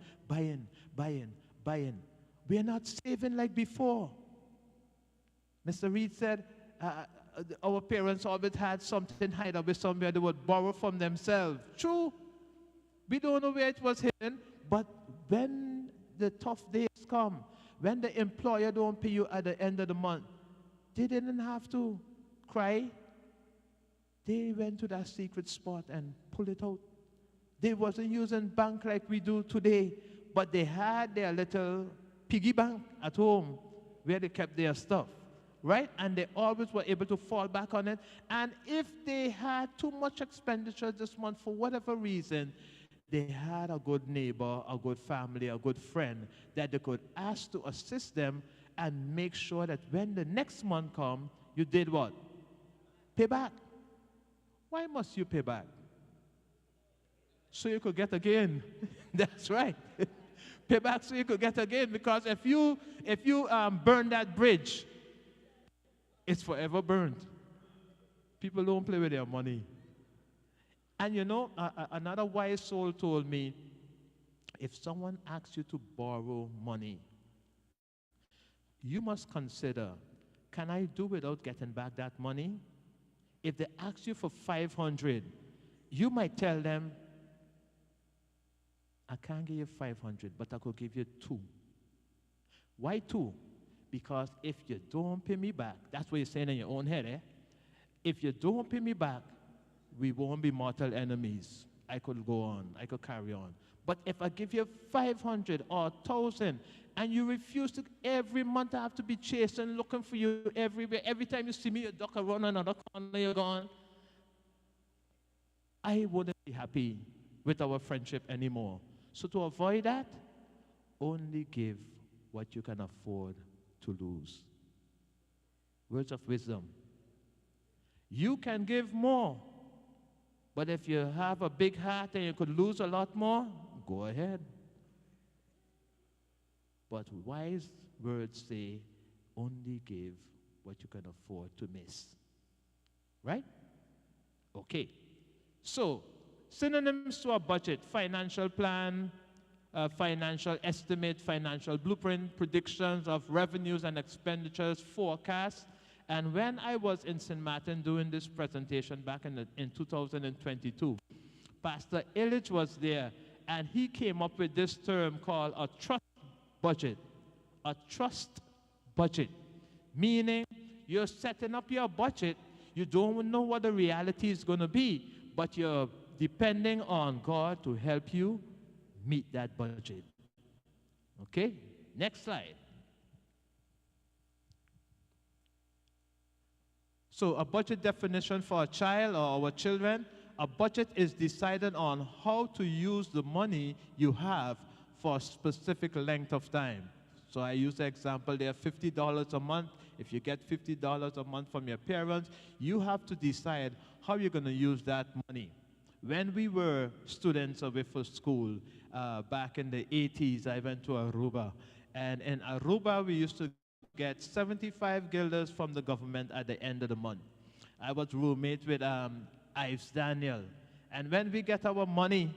We are not saving like before. Mr. Reed said our parents always had something hide away somewhere they would borrow from themselves. True. We don't know where it was hidden, but when the tough days come, when the employer don't pay you at the end of the month, they didn't have to cry. They went to that secret spot and pulled it out. They wasn't using bank like we do today, but they had their little piggy bank at home where they kept their stuff, right? And they always were able to fall back on it. And if they had too much expenditure this month for whatever reason, they had a good neighbor, a good family, a good friend that they could ask to assist them and make sure that when the next month comes, you did what? Pay back. Why must you pay back? So you could get again. That's right. Pay back so you could get again. Because if you burn that bridge, it's forever burned. People don't play with their money. And you know, another wise soul told me, if someone asks you to borrow money, you must consider, can I do without getting back that money? If they ask you for 500, you might tell them, I can't give you 500, but I could give you 2. Why 2? Because if you don't pay me back, that's what you're saying in your own head, eh? If you don't pay me back, we won't be mortal enemies. I could go on, I could carry on. But if I give you 500 or 1,000, and you refuse to, every month I have to be chasing, looking for you everywhere. Every time you see me, you duck around another corner, you're gone. I wouldn't be happy with our friendship anymore. So to avoid that, only give what you can afford to lose. Words of wisdom. You can give more, but if you have a big heart and you could lose a lot more, go ahead. But wise words say, only give what you can afford to miss. Right? Okay. So, synonyms to a budget: financial plan, financial estimate, financial blueprint, predictions of revenues and expenditures, forecast. And when I was in St. Martin doing this presentation back in 2022, Pastor Illich was there, and he came up with this term called a trust budget. A trust budget, meaning you're setting up your budget, you don't know what the reality is going to be, but you're depending on God to help you meet that budget. Okay, next slide. So a budget definition for a child or our children: a budget is decided on how to use the money you have for a specific length of time. So I use the example there, $50 a month. If you get $50 a month from your parents, you have to decide how you're going to use that money. When we were students away for school, back in the 80s, I went to Aruba. And in Aruba, we used to get 75 guilders from the government at the end of the month. I was roommate with Ives Daniel. And when we get our money,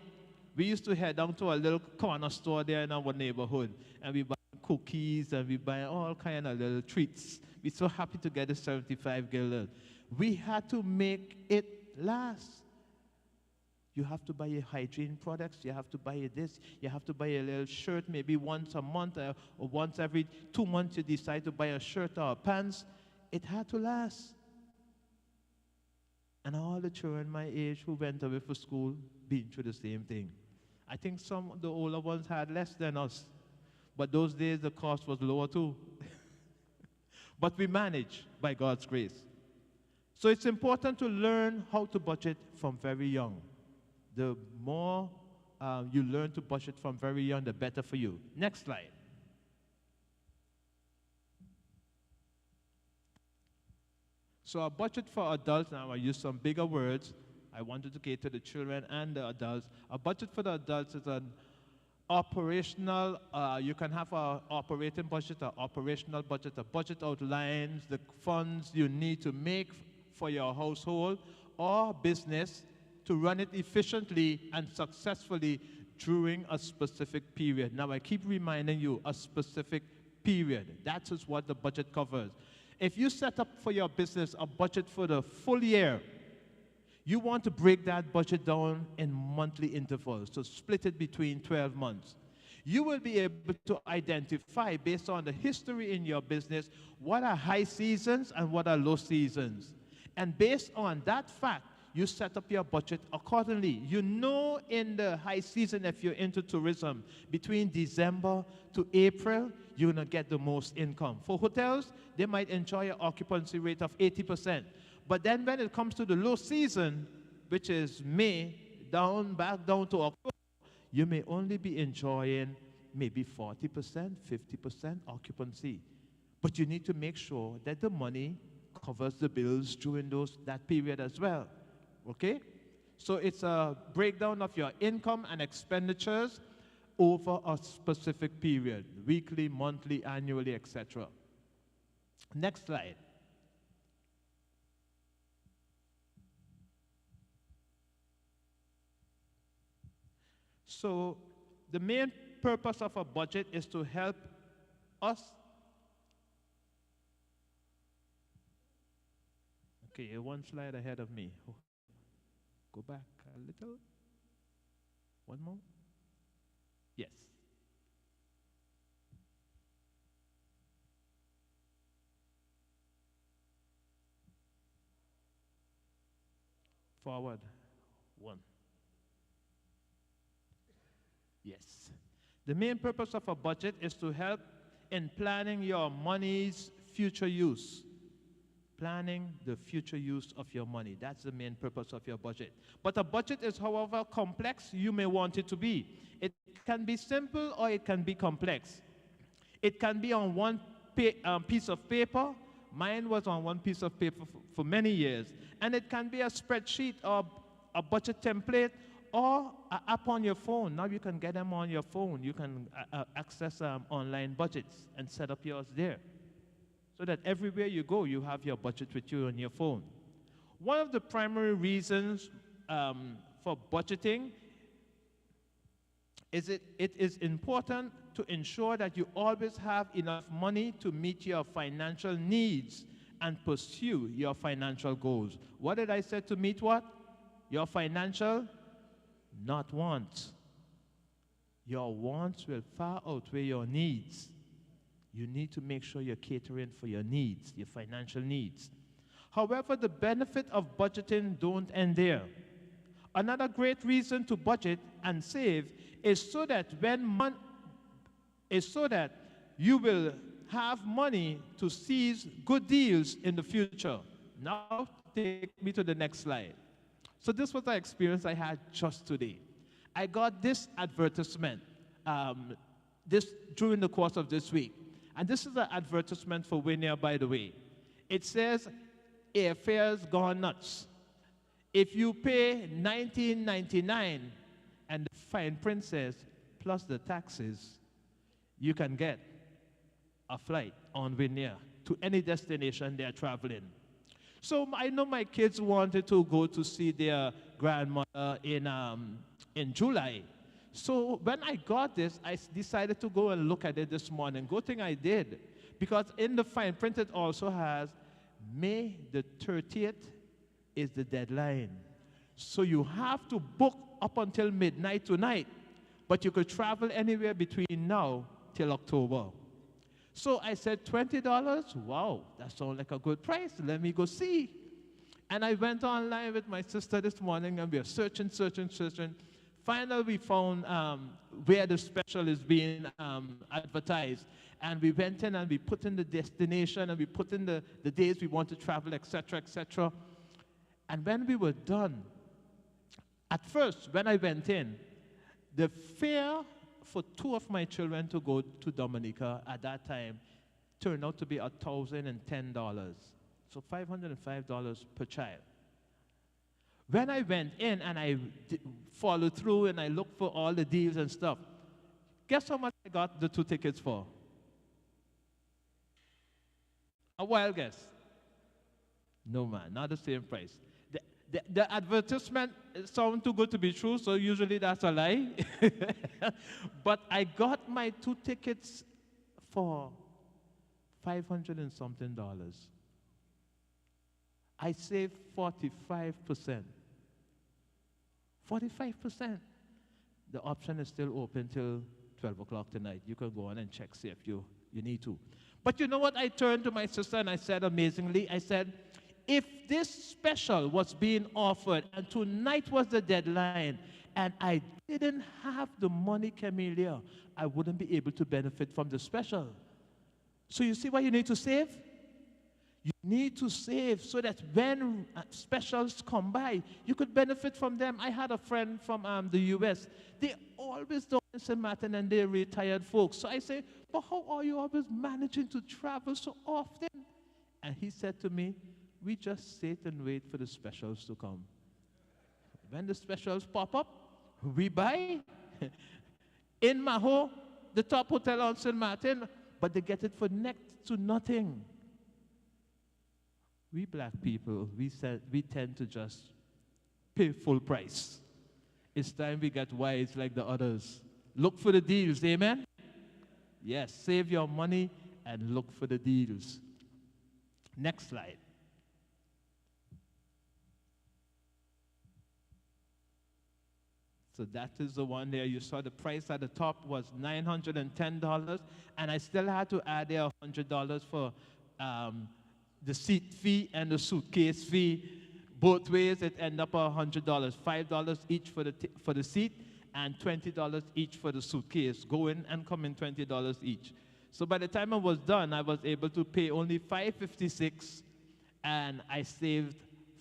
we used to head down to a little corner store there in our neighborhood, and we buy cookies and we buy all kind of little treats. We're so happy to get the 75 guilders. We had to make it last. You have to buy your hygiene products, you have to buy this, you have to buy a little shirt maybe once a month or once every 2 months you decide to buy a shirt or pants. It had to last. And all the children my age who went away for school been through the same thing. I think some of the older ones had less than us, but those days the cost was lower too. But we managed by God's grace. So it's important to learn how to budget from very young. The more you learn to budget from very young, the better for you. Next slide. So a budget for adults, now I use some bigger words. I wanted to cater to the children and the adults. A budget for the adults is an operational, you can have an operating budget, an operational budget. A budget outlines the funds you need to make for your household or business to run it efficiently and successfully during a specific period. Now, I keep reminding you, a specific period. That is what the budget covers. If you set up for your business a budget for the full year, you want to break that budget down in monthly intervals, so split it between 12 months. You will be able to identify, based on the history in your business, what are high seasons and what are low seasons. And based on that fact, you set up your budget accordingly. You know in the high season, if you're into tourism, between December to April, you're going to get the most income. For hotels, they might enjoy an occupancy rate of 80%. But then when it comes to the low season, which is May, back down to October, you may only be enjoying maybe 40%, 50% occupancy. But you need to make sure that the money covers the bills during that period as well. Okay? So it's a breakdown of your income and expenditures over a specific period, weekly, monthly, annually, etc. Next slide. So the main purpose of a budget is to help us. Okay, you're one slide ahead of me. Go back a little. One more. Yes. Forward. One. Yes. The main purpose of a budget is to help in planning your money's future use. Planning the future use of your money. That's the main purpose of your budget. But a budget is, however complex you may want it to be. It can be simple or it can be complex. It can be on one piece of paper. Mine was on one piece of paper for many years. And it can be a spreadsheet or a budget template or an app on your phone. Now you can get them on your phone. You can access online budgets and set up yours there, so that everywhere you go, you have your budget with you on your phone. One of the primary reasons for budgeting is it is important to ensure that you always have enough money to meet your financial needs and pursue your financial goals. What did I say to meet what? Your financial, not wants. Your wants will far outweigh your needs. You need to make sure you're catering for your needs, your financial needs. However, the benefit of budgeting don't end there. Another great reason to budget and save is so that you will have money to seize good deals in the future. Now, take me to the next slide. So this was an experience I had just today. I got this advertisement during the course of this week. And this is an advertisement for Winia, by the way. It says, airfare's gone nuts. If you pay $19.99 and the fine print says, plus the taxes, you can get a flight on Winia to any destination they're traveling. So I know my kids wanted to go to see their grandmother in July. So when I got this, I decided to go and look at it this morning. Good thing I did, because in the fine print it also has May the 30th is the deadline. So you have to book up until midnight tonight, but you could travel anywhere between now till October. So I said, $20? Wow, that sounds like a good price. Let me go see. And I went online with my sister this morning, and we were searching. Finally, we found where the special is being advertised. And we went in and we put in the destination and we put in the days we want to travel, etc., etc. And when we were done, At first, when I went in, the fare for 2 of my children to go to Dominica at that time turned out to be $1,010. So $505 per child. When I went in and I followed through and I looked for all the deals and stuff, guess how much I got the 2 tickets for? A wild guess. No, man, not the same price. The advertisement sounds too good to be true, so usually that's a lie. But I got my 2 tickets for $500 and something. I saved 45%. 45%. The option is still open till 12 o'clock tonight. You can go on and check, see if you need to. But you know what? I turned to my sister and I said amazingly, I said, if this special was being offered and tonight was the deadline and I didn't have the money, Camellia, I wouldn't be able to benefit from the special. So you see what you need to save? You need to save so that when specials come by, you could benefit from them. I had a friend from the U.S. They always do in St. Martin and they're retired folks. So I say, but how are you always managing to travel so often? And he said to me, we just sit and wait for the specials to come. When the specials pop up, we buy. In Maho, the top hotel on St. Martin, but they get it for next to nothing. We black people, we tend to just pay full price. It's time we get wise like the others. Look for the deals, amen? Yes, save your money and look for the deals. Next slide. So that is the one there. You saw the price at the top was $910, and I still had to add there $100 for the seat fee and the suitcase fee. Both ways, it ended up $100, $5 each for the seat and $20 each for the suitcase. Go in and come in $20 each. So by the time I was done, I was able to pay only $556, and I saved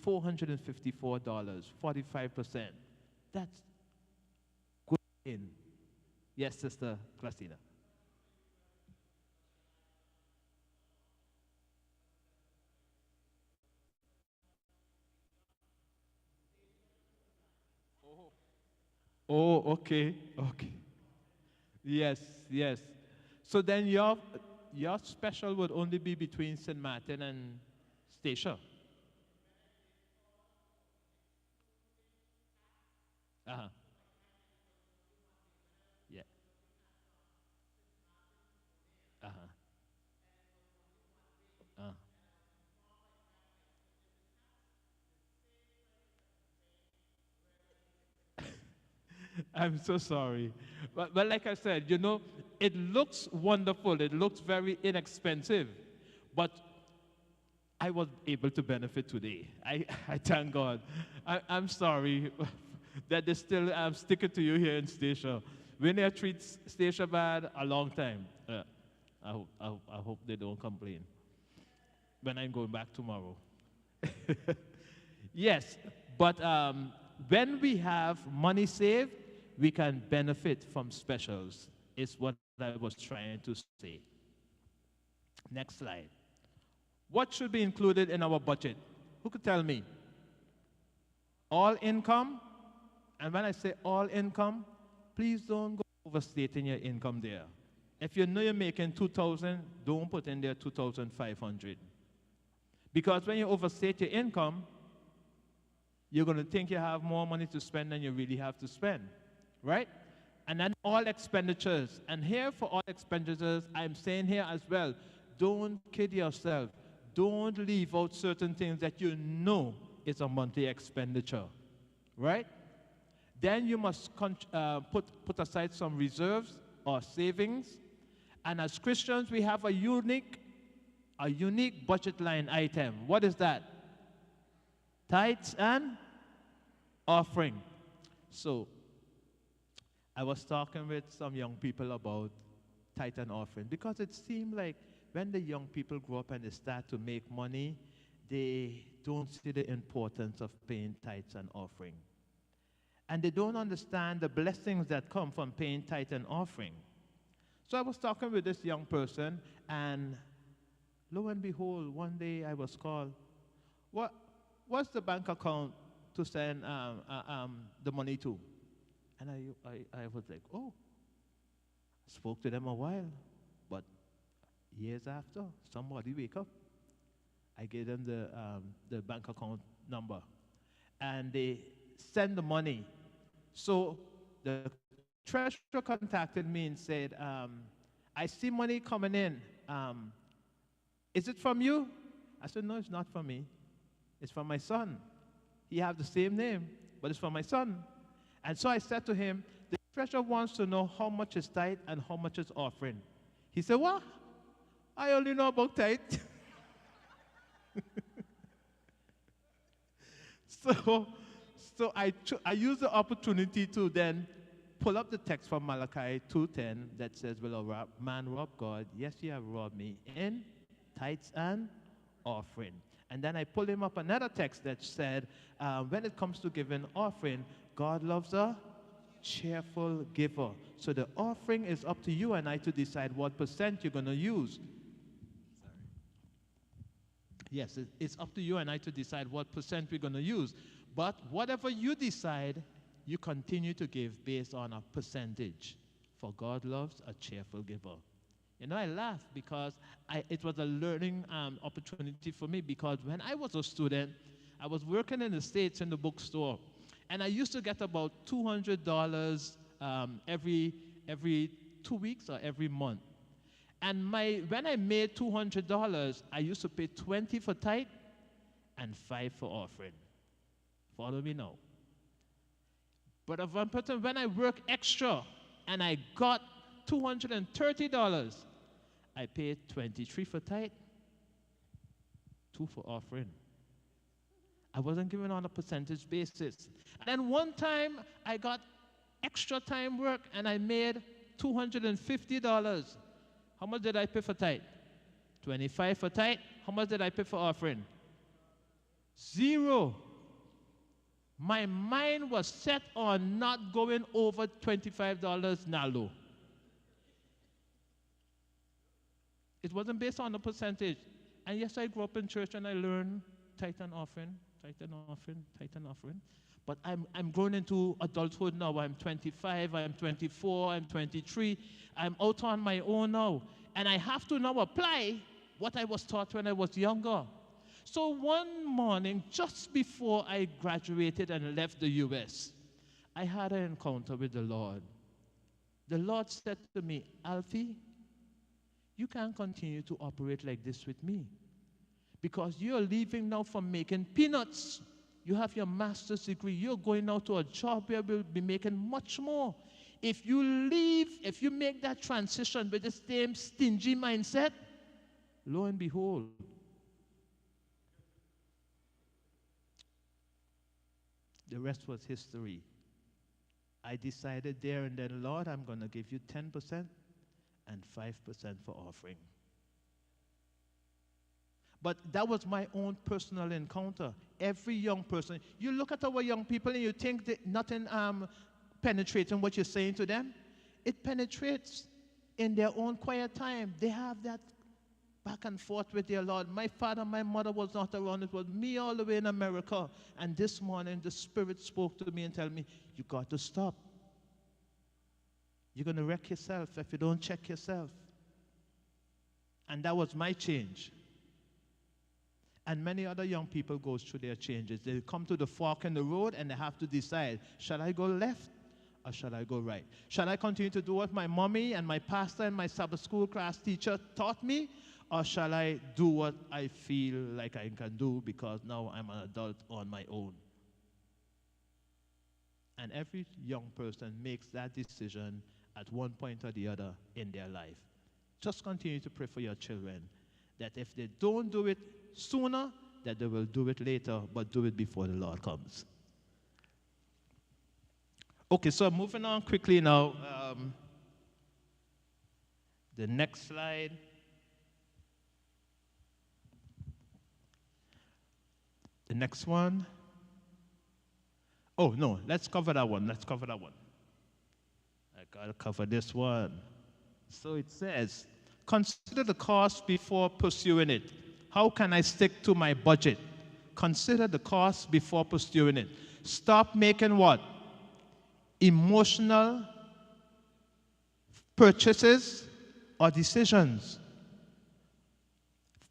$454, 45%. That's good in. Yes, Sister Christina. Oh, okay, okay. Yes, yes. So then your special would only be between St. Martin and Stacia. Uh-huh. Yeah. Uh-huh. Uh. I'm so sorry. But like I said, you know, it looks wonderful. It looks very inexpensive. But I was able to benefit today. I thank God. I'm sorry that they still sticking to you here in Stacia. When they treat Stacia bad, a long time. I hope they don't complain when I'm going back tomorrow. Yes, but when we have money saved, we can benefit from specials, is what I was trying to say. Next slide. What should be included in our budget? Who could tell me? All income? And when I say all income, please don't go overstating your income there. If you know you're making $2,000, don't put in there $2,500. Because when you overstate your income, you're going to think you have more money to spend than you really have to spend, right? And then all expenditures. And here for all expenditures, I'm saying here as well, don't kid yourself. Don't leave out certain things that you know is a monthly expenditure, right? Then you must put aside some reserves or savings. And as Christians, we have a unique budget line item. What is that? Tithes and offering. So, I was talking with some young people about tithe and offering because it seemed like when the young people grow up and they start to make money, they don't see the importance of paying tithes and offering. and they don't understand the blessings that come from paying tithe and offering. So I was talking with this young person, and lo and behold, one day I was called, what's the bank account to send the money to? And I was like, oh, spoke to them a while, but years after, somebody wake up. I gave them the bank account number, and they send the money. So the treasurer contacted me and said, I see money coming in. Is it from you? I said, no, it's not from me. It's from my son. He have the same name, but it's from my son. And so I said to him, the treasurer wants to know how much is tithe and how much is offering. He said, what? I only know about tithe. So I used the opportunity to then pull up the text from Malachi 2:10 that says, will a man rob God? Yes, you have robbed me in tithes and offering. And then I pulled him up another text that said, when it comes to giving offering, God loves a cheerful giver. So the offering is up to you and I to decide what percent you're going to use. Yes, it's up to you and I to decide what percent we're going to use. But whatever you decide, you continue to give based on a percentage. For God loves a cheerful giver. You know, I laugh because it was a learning opportunity for me, because when I was a student, I was working in the States in the bookstore, and I used to get about $200 every 2 weeks or every month. And when I made $200, I used to pay $20 for tithe and $5 for offering. Follow me now. But when I work extra and I got $230, I paid $23 for tithe, $2 for offering. I wasn't given on a percentage basis. And then one time I got extra time work and I made $250. How much did I pay for tithe? $25 for tithe. How much did I pay for offering? $0. My mind was set on not going over $25 nalo. It wasn't based on a percentage. And yes, I grew up in church and I learned tithe and offering, tithe and offering, tithe and offering. But I'm growing into adulthood now. I'm 25, I'm 24, I'm 23. I'm out on my own now. And I have to now apply what I was taught when I was younger. So one morning, just before I graduated and left the U.S., I had an encounter with the Lord. The Lord said to me, Alfie, you can't continue to operate like this with me, because you're leaving now from making peanuts. You have your master's degree. You're going now to a job where you'll be making much more. If you make that transition with the same stingy mindset, lo and behold, the rest was history. I decided there and then, Lord, I'm going to give you 10% and 5% for offering. But that was my own personal encounter. Every young person, you look at our young people and you think that nothing penetrates in what you're saying to them. It penetrates in their own quiet time. They have that back and forth with their Lord. My father, my mother was not around. It was me all the way in America. And this morning, the Spirit spoke to me and told me, you got to stop. You're going to wreck yourself if you don't check yourself. And that was my change. And many other young people go through their changes. They come to the fork in the road and they have to decide, shall I go left or shall I go right? Shall I continue to do what my mommy and my pastor and my Sabbath school class teacher taught me? Or shall I do what I feel like I can do because now I'm an adult on my own? And every young person makes that decision at one point or the other in their life. Just continue to pray for your children that if they don't do it sooner, that they will do it later, but do it before the Lord comes. Okay, so moving on quickly now. The next slide. The next one. Oh, no, let's cover that one. Let's cover that one. I got to cover this one. So it says, consider the cost before pursuing it. How can I stick to my budget? Consider the cost before pursuing it. Stop making what? Emotional purchases or decisions.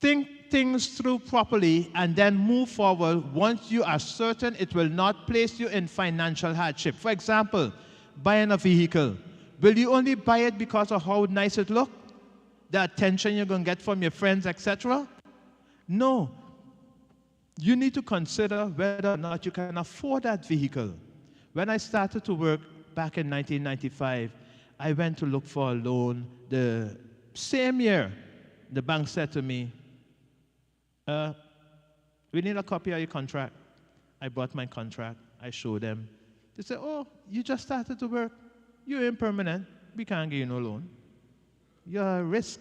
Think things through properly and then move forward once you are certain it will not place you in financial hardship. For example, buying a vehicle. Will you only buy it because of how nice it looks? The attention you're going to get from your friends, etc.? No. You need to consider whether or not you can afford that vehicle. When I started to work back in 1995, I went to look for a loan. The same year, the bank said to me, we need a copy of your contract. I brought my contract. I showed them. They said, oh, you just started to work. You're impermanent. We can't give you no loan. You're a risk.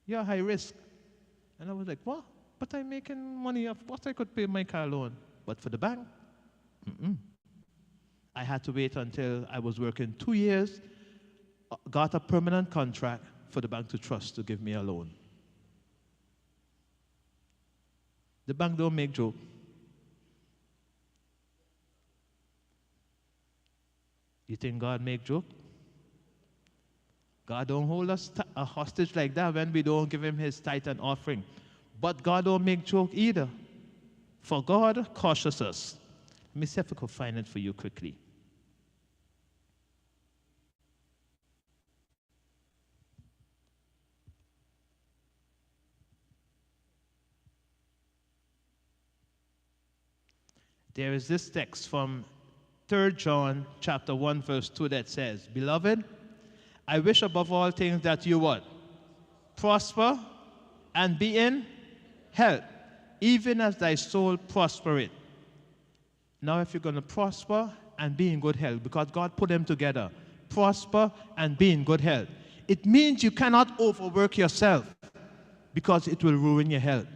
You're high risk. And I was like, what? But I'm making money off what I could pay my car loan. But for the bank, I had to wait until I was working 2 years, got a permanent contract for the bank to trust to give me a loan. The bank don't make joke. You think God make joke? God don't hold us a hostage like that when we don't give him his tithe and offering. But God don't make joke either. For God cautions us. Let me see if I can find it for you quickly. There is this text from 3 John chapter 1 verse 2 that says, Beloved, I wish above all things that you what? Prosper and be in health, even as thy soul prospereth. Now if you're going to prosper and be in good health, because God put them together, prosper and be in good health, it means you cannot overwork yourself because it will ruin your health.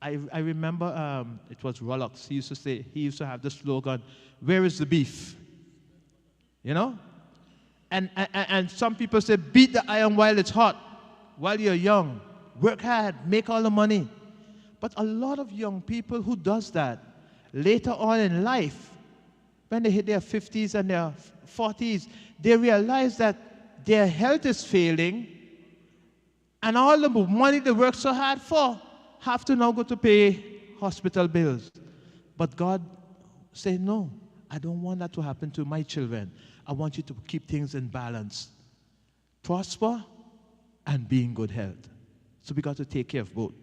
I remember it was Rolex. He used to have the slogan, where is the beef? You know? And some people say, beat the iron while it's hot, while you're young. Work hard, make all the money. But a lot of young people who does that, later on in life, when they hit their 50s and their 40s, they realize that their health is failing, and all the money they work so hard for have to now go to pay hospital bills. But God said, no, I don't want that to happen to my children. I want you to keep things in balance. Prosper and be in good health. So we got to take care of both.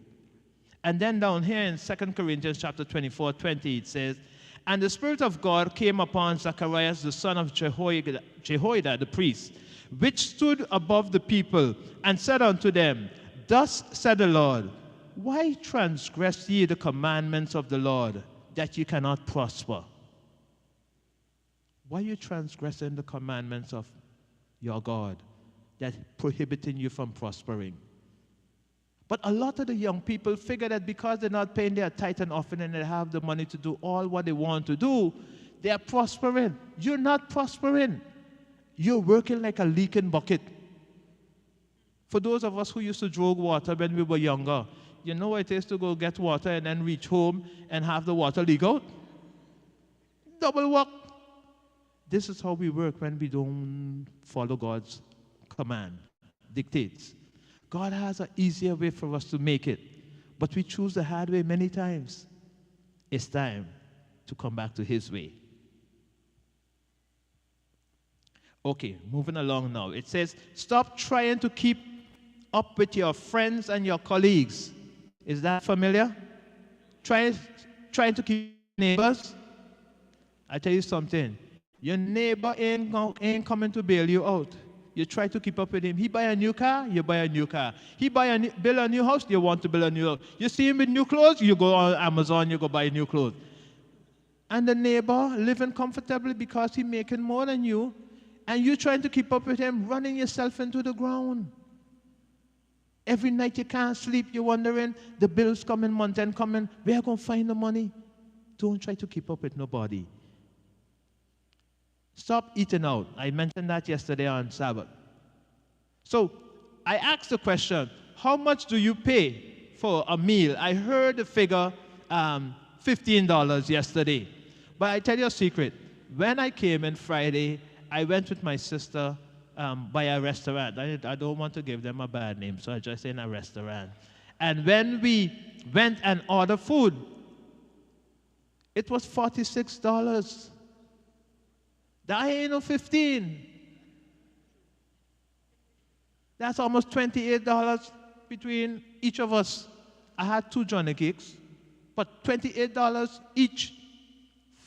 And then down here in 2 Corinthians chapter 24:20, it says, And the Spirit of God came upon Zacharias, the son of Jehoiada, the priest, which stood above the people, and said unto them, Thus said the Lord, Why transgress ye the commandments of the Lord, that ye cannot prosper? Why are you transgressing the commandments of your God, that prohibiting you from prospering? But a lot of the young people figure that because they're not paying their tithe and offering and they have the money to do all what they want to do, they are prospering. You're not prospering. You're working like a leaking bucket. For those of us who used to drag water when we were younger, you know what it is to go get water and then reach home and have the water leak out? Double work. This is how we work when we don't follow God's command, dictates. God has an easier way for us to make it, but we choose the hard way many times. It's time to come back to his way. Okay, moving along now. It says, stop trying to keep up with your friends and your colleagues. Is that familiar? Trying to keep neighbors. I tell you something. Your neighbor ain't coming to bail you out. You try to keep up with him. He buy a new car, you buy a new car. He build a new house, you want to build a new house. You see him with new clothes, you go on Amazon, you go buy new clothes. And the neighbor living comfortably because he making more than you, and you trying to keep up with him, running yourself into the ground. Every night you can't sleep, you're wondering, the bills coming, month end coming, where are you going to find the money? Don't try to keep up with nobody. Stop eating out. I mentioned that yesterday on Sabbath. So I asked the question, how much do you pay for a meal? I heard the figure $15 yesterday. But I tell you a secret. When I came in Friday, I went with my sister by a restaurant. I don't want to give them a bad name, so I just say in a restaurant. And when we went and ordered food, it was $46. That ain't no 15. That's almost $28 between each of us. I had 2 Johnny cakes, but $28 each,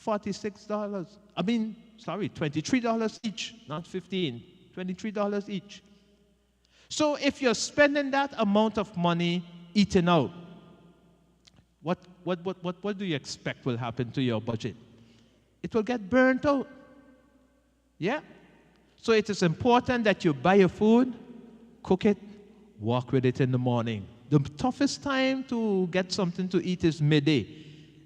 $46. $23 each, not 15. $23 each. So if you're spending that amount of money eating out, what do you expect will happen to your budget? It will get burnt out. Yeah? So it is important that you buy your food, cook it, walk with it in the morning. The toughest time to get something to eat is midday.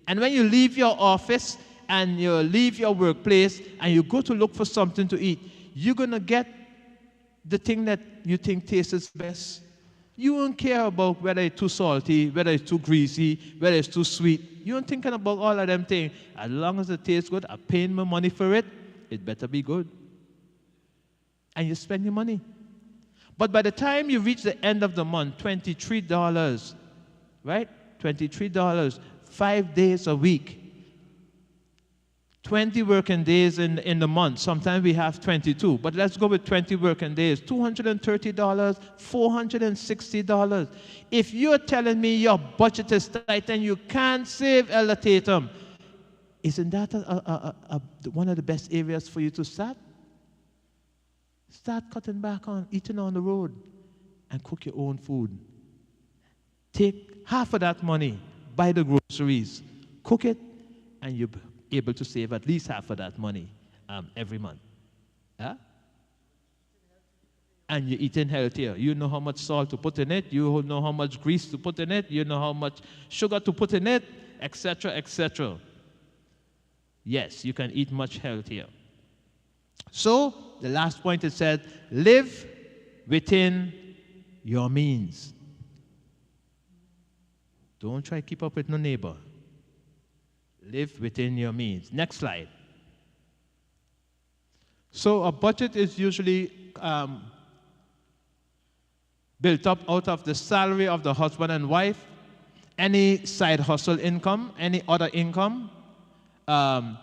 And when you leave your office and you leave your workplace and you go to look for something to eat, you're going to get the thing that you think tastes best. You won't care about whether it's too salty, whether it's too greasy, whether it's too sweet. You aren't thinking about all of them things. As long as it tastes good, I'm paying my money for it, it better be good. And you spend your money. But by the time you reach the end of the month, $23, right? $23, 5 days a week. 20 working days in the month. Sometimes we have 22, but let's go with 20 working days. $230, $460. If you're telling me your budget is tight and you can't save, Elder Tatum, isn't that one of the best areas for you to start? Start cutting back on eating on the road and cook your own food. Take half of that money, buy the groceries, cook it, and you're able to save at least half of that money every month. Huh? And you're eating healthier. You know how much salt to put in it. You know how much grease to put in it. You know how much sugar to put in it, etc., etc. Yes, you can eat much healthier. So, the last point it said, live within your means. Don't try to keep up with no neighbor. Live within your means. Next slide. So a budget is usually built up out of the salary of the husband and wife, any side hustle income, any other income,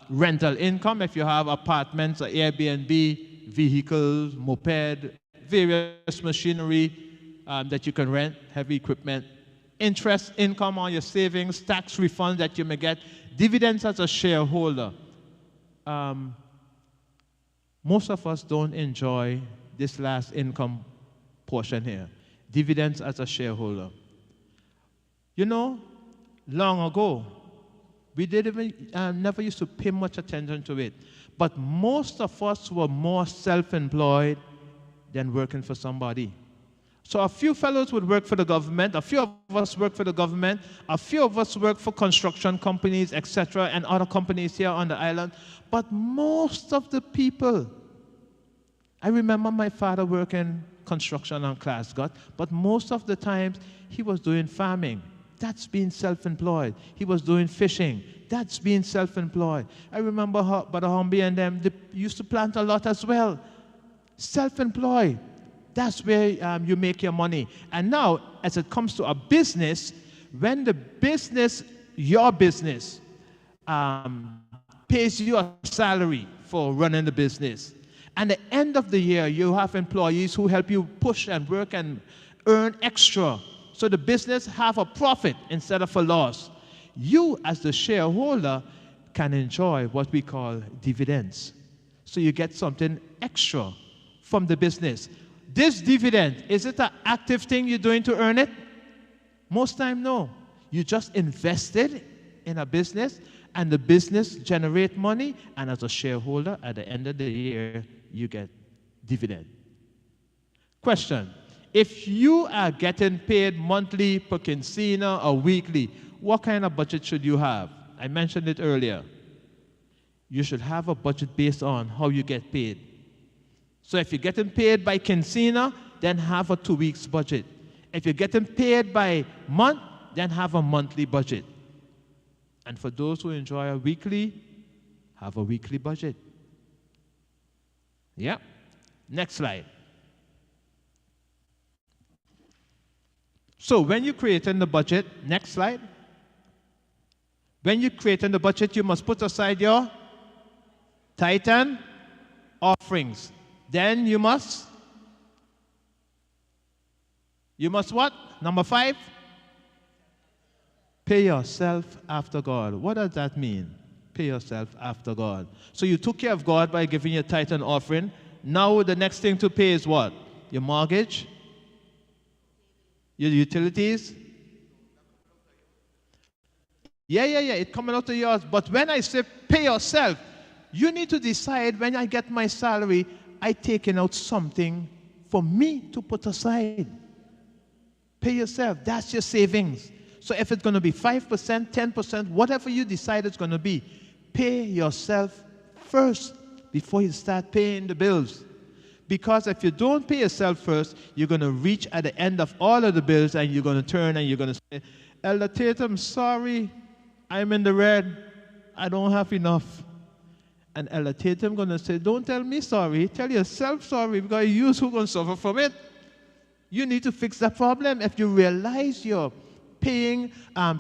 rental income, if you have apartments or Airbnb, vehicles, moped, various machinery that you can rent, heavy equipment, interest income on your savings, tax refund that you may get, dividends as a shareholder. Most of us don't enjoy this last income portion here, dividends as a shareholder. You know, long ago, we never used to pay much attention to it. But most of us were more self-employed than working for somebody. So a few fellows would work for the government, a few of us work for the government, a few of us work for construction companies, etc., and other companies here on the island. But most of the people, I remember my father working construction on Glasgow, but most of the times he was doing farming. That's being self-employed. He was doing fishing. That's being self-employed. I remember Brother Humby and them, they used to plant a lot as well. Self-employed. That's where you make your money. And now, as it comes to a business, when the business, your business, pays you a salary for running the business, and at the end of the year, you have employees who help you push and work and earn extra. So the business have a profit instead of a loss. You, as the shareholder, can enjoy what we call dividends. So you get something extra from the business. This dividend, is it an active thing you're doing to earn it? Most time, no. You just invested in a business, and the business generate money, and as a shareholder, at the end of the year, you get dividend. Question. If you are getting paid monthly, per quinzena, or weekly, what kind of budget should you have? I mentioned it earlier. You should have a budget based on how you get paid. So if you're getting paid by quinzena, then have a 2 weeks budget. If you're getting paid by month, then have a monthly budget. And for those who enjoy a weekly, have a weekly budget. Yeah. Next slide. So when you're creating the budget, next slide. When you're creating the budget, you must put aside your tithe and offerings. Then you must what? Number 5? Pay yourself after God. What does that mean? Pay yourself after God. So you took care of God by giving your tithe and offering. Now the next thing to pay is what? Your mortgage? Your utilities? Yeah. It's coming out of yours. But when I say pay yourself, you need to decide when I get my salary, I taking out something for me to put aside. Pay yourself. That's your savings. So if it's going to be 5%, 10%, whatever you decide it's going to be, pay yourself first before you start paying the bills. Because if you don't pay yourself first, you're going to reach at the end of all of the bills and you're going to turn and you're going to say, Elder Tatum, sorry, I'm in the red. I don't have enough. And Elder Tatum going to say, don't tell me sorry. Tell yourself sorry because you're who's going to suffer from it. You need to fix that problem. If you realize you're paying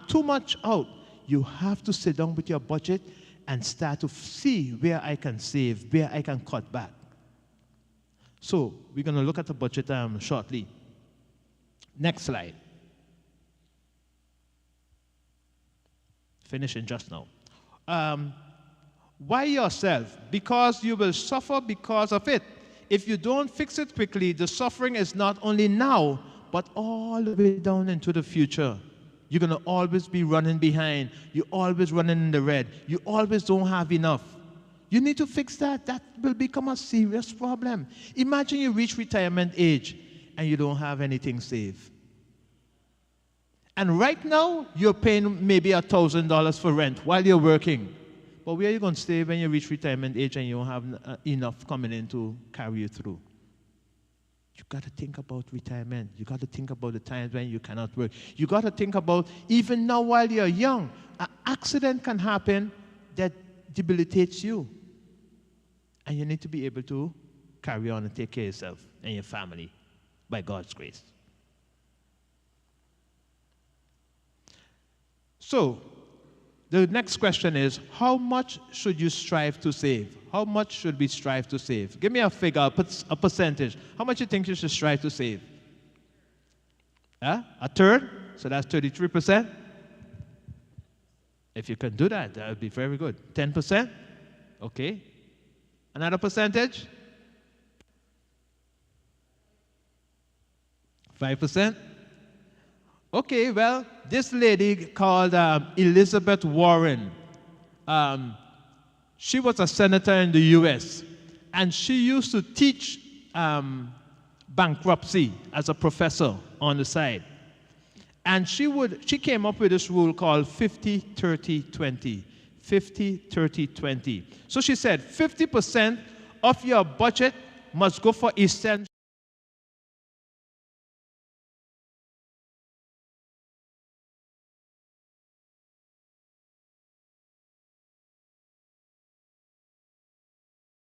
too much out, you have to sit down with your budget and start to see where I can save, where I can cut back. So we're going to look at the budget shortly. Next slide. Finishing just now. Why yourself? Because you will suffer because of it. If you don't fix it quickly, the suffering is not only now, but all the way down into the future. You're going to always be running behind. You're always running in the red. You always don't have enough. You need to fix that. That will become a serious problem. Imagine you reach retirement age and you don't have anything saved. And right now, you're paying maybe $1,000 for rent while you're working. But where are you going to stay when you reach retirement age and you don't have enough coming in to carry you through? You got to think about retirement. You got to think about the times when you cannot work. You got to think about, even now while you're young, an accident can happen that debilitates you. And you need to be able to carry on and take care of yourself and your family by God's grace. So, the next question is, how much should you strive to save? How much should we strive to save? Give me a figure, a percentage. How much you think you should strive to save? A third? So that's 33%. If you can do that, that would be very good. 10%? Okay. Another percentage? 5%? Okay, well, this lady called Elizabeth Warren, she was a senator in the U.S., and she used to teach bankruptcy as a professor on the side. And she came up with this rule called 50-30-20. 50-30-20. So she said 50% of your budget must go for essential.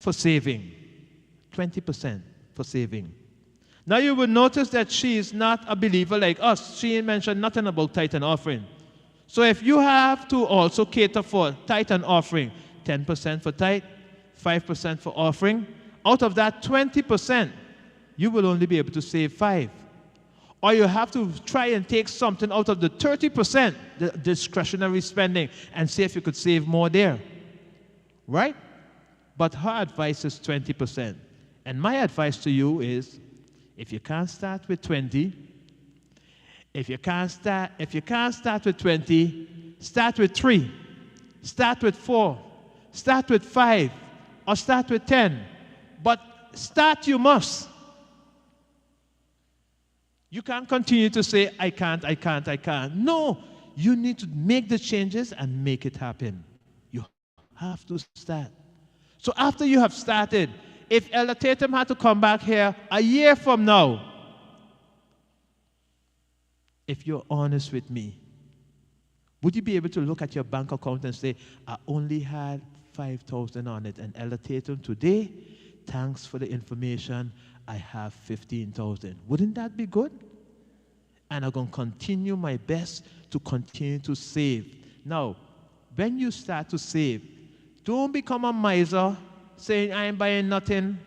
For saving, 20% for saving. Now you will notice that she is not a believer like us. She mentioned nothing about tithe and offering. So if you have to also cater for tithe and offering, 10% for tithe, 5% for offering, out of that 20%, you will only be able to save 5. Or you have to try and take something out of the 30%, the discretionary spending, and see if you could save more there. Right? But her advice is 20%. And my advice to you is, if you can't start with 20, if you can't start with 20, start with 3, start with 4, start with 5, or start with 10. But start you must. You can't continue to say, I can't. No, you need to make the changes and make it happen. You have to start. So after you have started, if Elder Tatum had to come back here a year from now, if you're honest with me, would you be able to look at your bank account and say, I only had 5,000 on it, and Elder Tatum, today, thanks for the information, I have 15,000. Wouldn't that be good? And I'm going to continue my best to continue to save. Now, when you start to save, don't become a miser saying, I ain't buying nothing.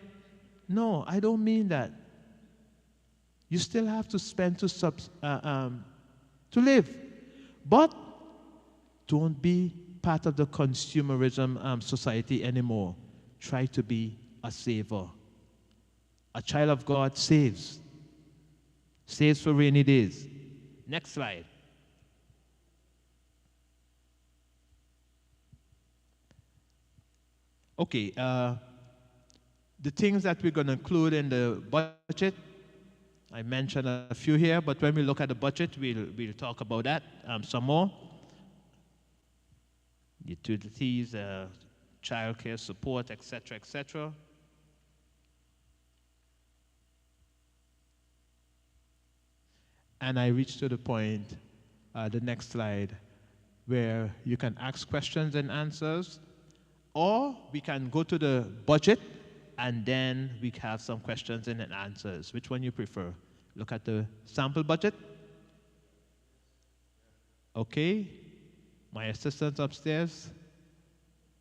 No, I don't mean that. You still have to spend to live. But don't be part of the consumerism society anymore. Try to be a saver. A child of God saves. Saves for rainy days. Next slide. Okay, the things that we're going to include in the budget, I mentioned a few here, but when we look at the budget, we'll talk about that some more. Utilities, child care support, etc., etc. And I reached to the point, the next slide, where you can ask questions and answers, or we can go to the budget, and then we have some questions and answers. Which one you prefer? Look at the sample budget. Okay. My assistant upstairs.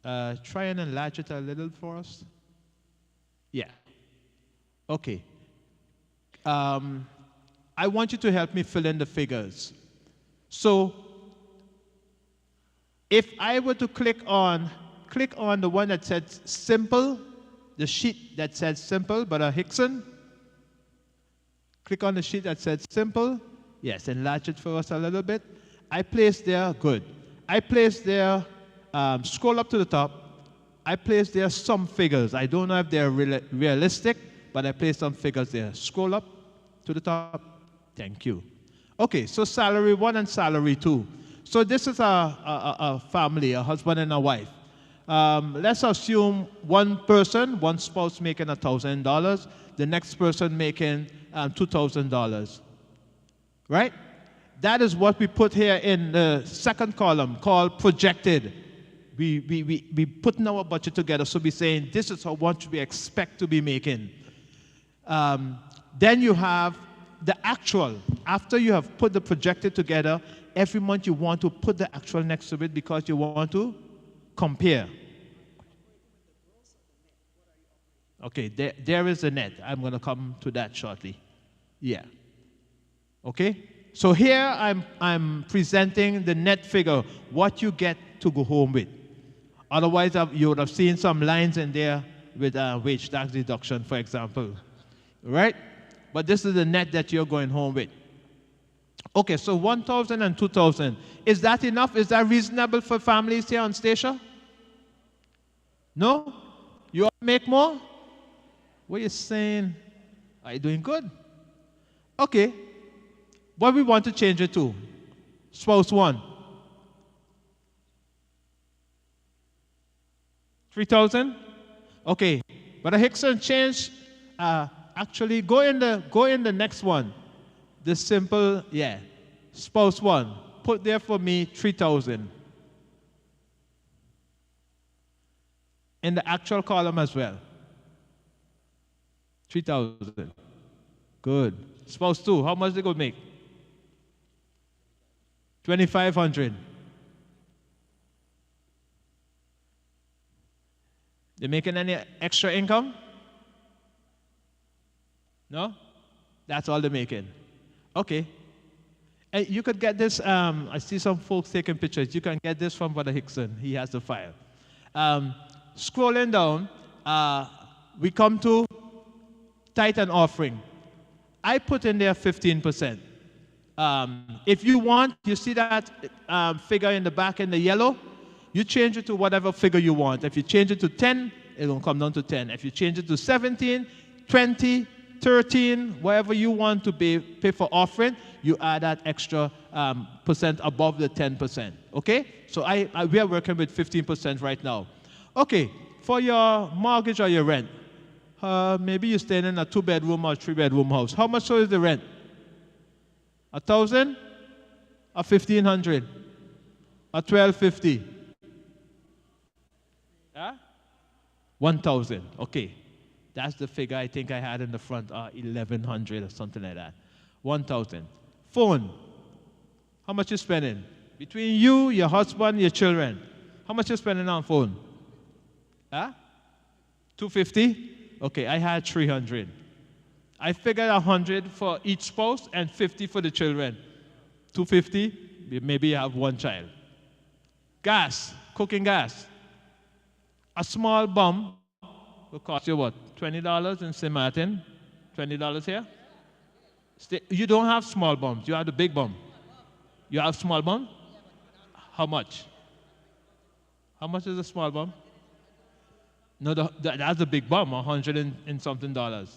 Try and enlarge it a little for us. Yeah. Okay. I want you to help me fill in the figures. So, if I were to click on the one that said simple, the sheet that said simple, Brother Hickson. Click on the sheet that said simple. Yes, enlarge it for us a little bit. I placed there, good. I placed there, scroll up to the top. I placed there some figures. I don't know if they're realistic, but I placed some figures there. Scroll up to the top. Thank you. Okay, so salary 1 and salary 2. So this is a family, a husband and a wife. Let's assume one person, one spouse making $1,000, the next person making $2,000. Right? That is what we put here in the second column called projected. We putting our budget together, so we're saying this is how much we expect to be making. Then you have the actual. After you have put the projected together, every month you want to put the actual next to it because you want to compare. Okay, there is a net. I'm going to come to that shortly. Yeah. Okay? So here I'm presenting the net figure, what you get to go home with. Otherwise, you would have seen some lines in there with wage tax deduction, for example. Right? But this is the net that you're going home with. Okay, so 1,000 and 2,000. Is that enough? Is that reasonable for families here on Statia? No? You all make more? What are you saying? Are you doing good? Okay. What we want to change it to? Spouse 1. 3,000? Okay. But Hickson change, actually go in the next one. The simple, yeah. Spouse 1. Put there for me 3,000. In the actual column as well. 3,000. Good. Spouse 2, how much they going to make? 2,500. They making any extra income? No? That's all they're making. Okay. And you could get this, I see some folks taking pictures. You can get this from Brother Hickson. He has the file. Scrolling down, we come to tithe and offering. I put in there 15%. If you want, you see that figure in the back in the yellow? You change it to whatever figure you want. If you change it to 10, it will come down to 10. If you change it to 17, 20, 13, whatever you want to pay for offering, you add that extra percent above the 10%. Okay? So we are working with 15% right now. Okay, for your mortgage or your rent, maybe you're staying in a 2-bedroom or 3-bedroom house. How much so is the rent? 1,000 or 1,500 or 1,250? Huh? 1,000. Okay. That's the figure I think I had in the front, 1,100 or something like that. 1,000. Phone. How much you spending? Between you, your husband, your children. How much you spending on phone? Huh? 250? Okay, I had 300. I figured 100 for each spouse and 50 for the children. 250, maybe you have one child. Gas, cooking gas. A small bomb will cost you what? $20 in St. Martin? $20 here? You don't have small bombs, you have the big bomb. You have small bomb? How much? How much is a small bomb? No, that's a big bomb, 100 and something dollars.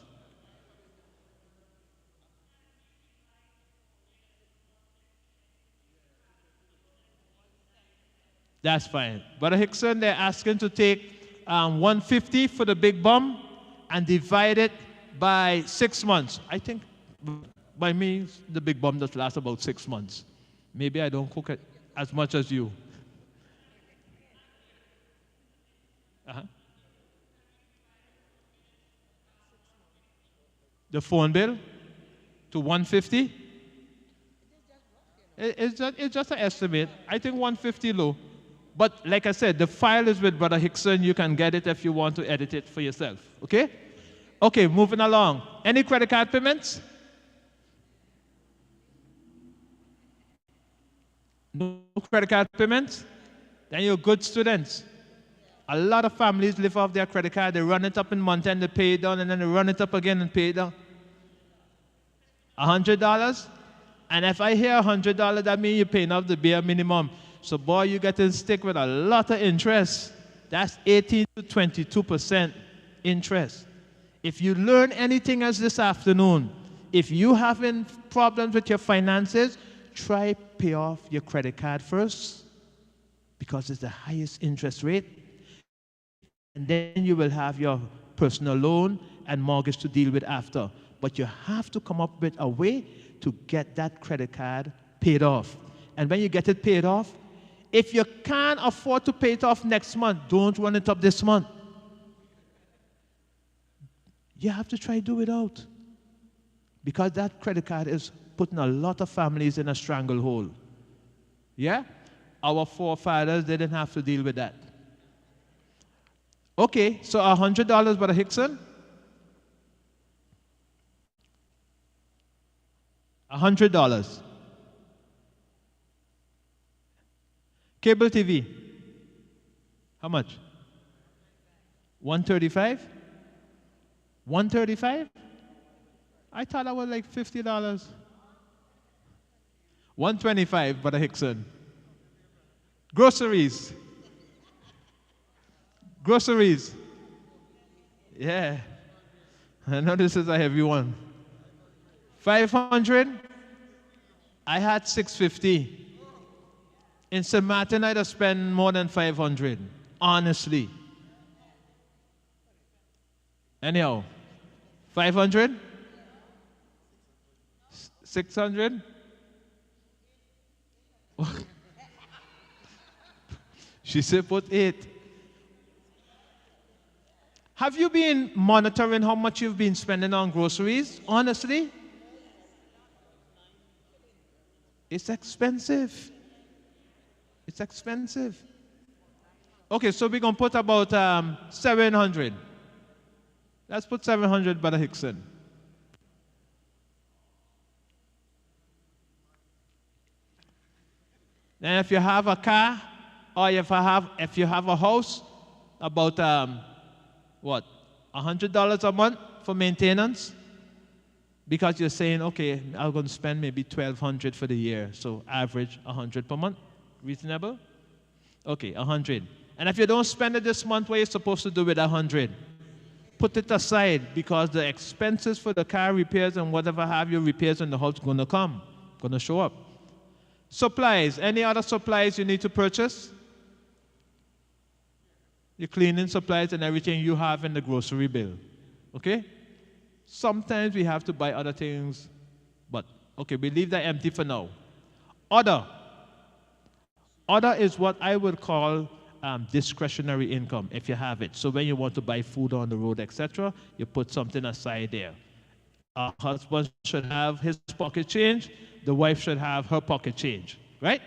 That's fine. Brother Hickson, they're asking to take 150 for the big bomb and divide it by 6 months. I think by me, the big bomb does last about 6 months. Maybe I don't cook it as much as you. The phone bill to 150? It's just an estimate. I think 150 low. But like I said, the file is with Brother Hickson. You can get it if you want to edit it for yourself. Okay? Okay, moving along. Any credit card payments? No credit card payments? Then you're good students. A lot of families live off their credit card. They run it up in month end, they pay it down, and then they run it up again and pay it down. $100? And if I hear $100, that means you're paying off the bare minimum. So boy, you get to stick with a lot of interest. That's 18 to 22% interest. If you learn anything as this afternoon, if you having problems with your finances, try pay off your credit card first because it's the highest interest rate. And then you will have your personal loan and mortgage to deal with after. But you have to come up with a way to get that credit card paid off. And when you get it paid off, if you can't afford to pay it off next month, don't run it up this month. You have to try to do it out. Because that credit card is putting a lot of families in a stranglehold. Yeah? Our forefathers didn't have to deal with that. Okay, so $100, Brother Hickson. $100. Cable TV. How much? 135? 135? I thought that was like $50. 125, Brother Hickson. Groceries. Groceries. Yeah. I know this is a heavy one. 500? I had 650. In St. Martin, I'd have spent more than 500, honestly. Anyhow, 500? 600? She said put 8. Have you been monitoring how much you've been spending on groceries? Honestly? It's expensive. It's expensive. Okay, so we're going to put about 700. Let's put 700, Brother Hickson. Then if you have a car, or if you have a house, about what? $100 a month for maintenance? Because you're saying, okay, I'm going to spend maybe $1,200 for the year, so average $100 per month. Reasonable? Okay, 100. And if you don't spend it this month, what are you supposed to do with 100? Put it aside because the expenses for the car repairs and whatever have you repairs in the house going to come. Going to show up. Supplies. Any other supplies you need to purchase? Your cleaning supplies and everything you have in the grocery bill. Okay? Sometimes we have to buy other things, but okay, we leave that empty for now. Other. Other is what I would call discretionary income, if you have it. So when you want to buy food on the road, etc., you put something aside there. A husband should have his pocket change. The wife should have her pocket change, right?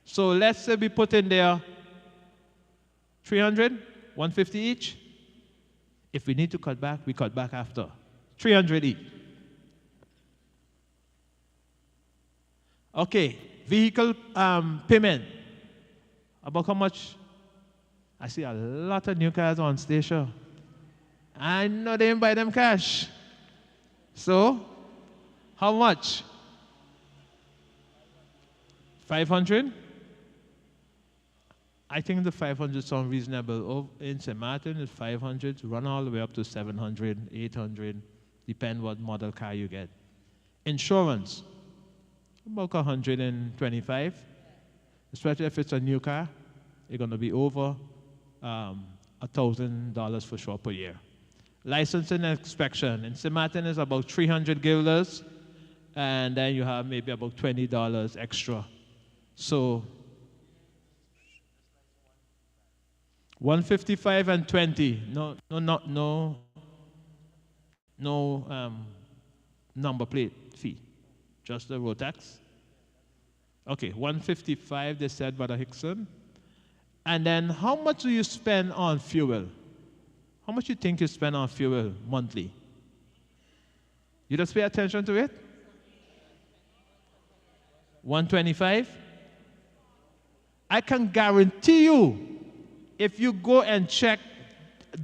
So let's say we put in there 300, 150 each. If we need to cut back, we cut back after. 300 each. Okay, vehicle payment. About how much? I see a lot of new cars on station. I know they didn't buy them cash. So, how much? 500? I think the 500 sounds reasonable. In St. Martin, it's 500, run all the way up to 700, 800, depend what model car you get. Insurance, about 125, especially if it's a new car. It's going to be over $1,000 for sure per year. Licensing and inspection. In St. Martin is about 300 guilders, and then you have maybe about $20 extra. So 155 and 20. No number plate fee. Just the road tax. Okay, 155 they said, Brother Hickson. And then how much do you spend on fuel? How much do you think you spend on fuel monthly? You just pay attention to it? 125? I can guarantee you, if you go and check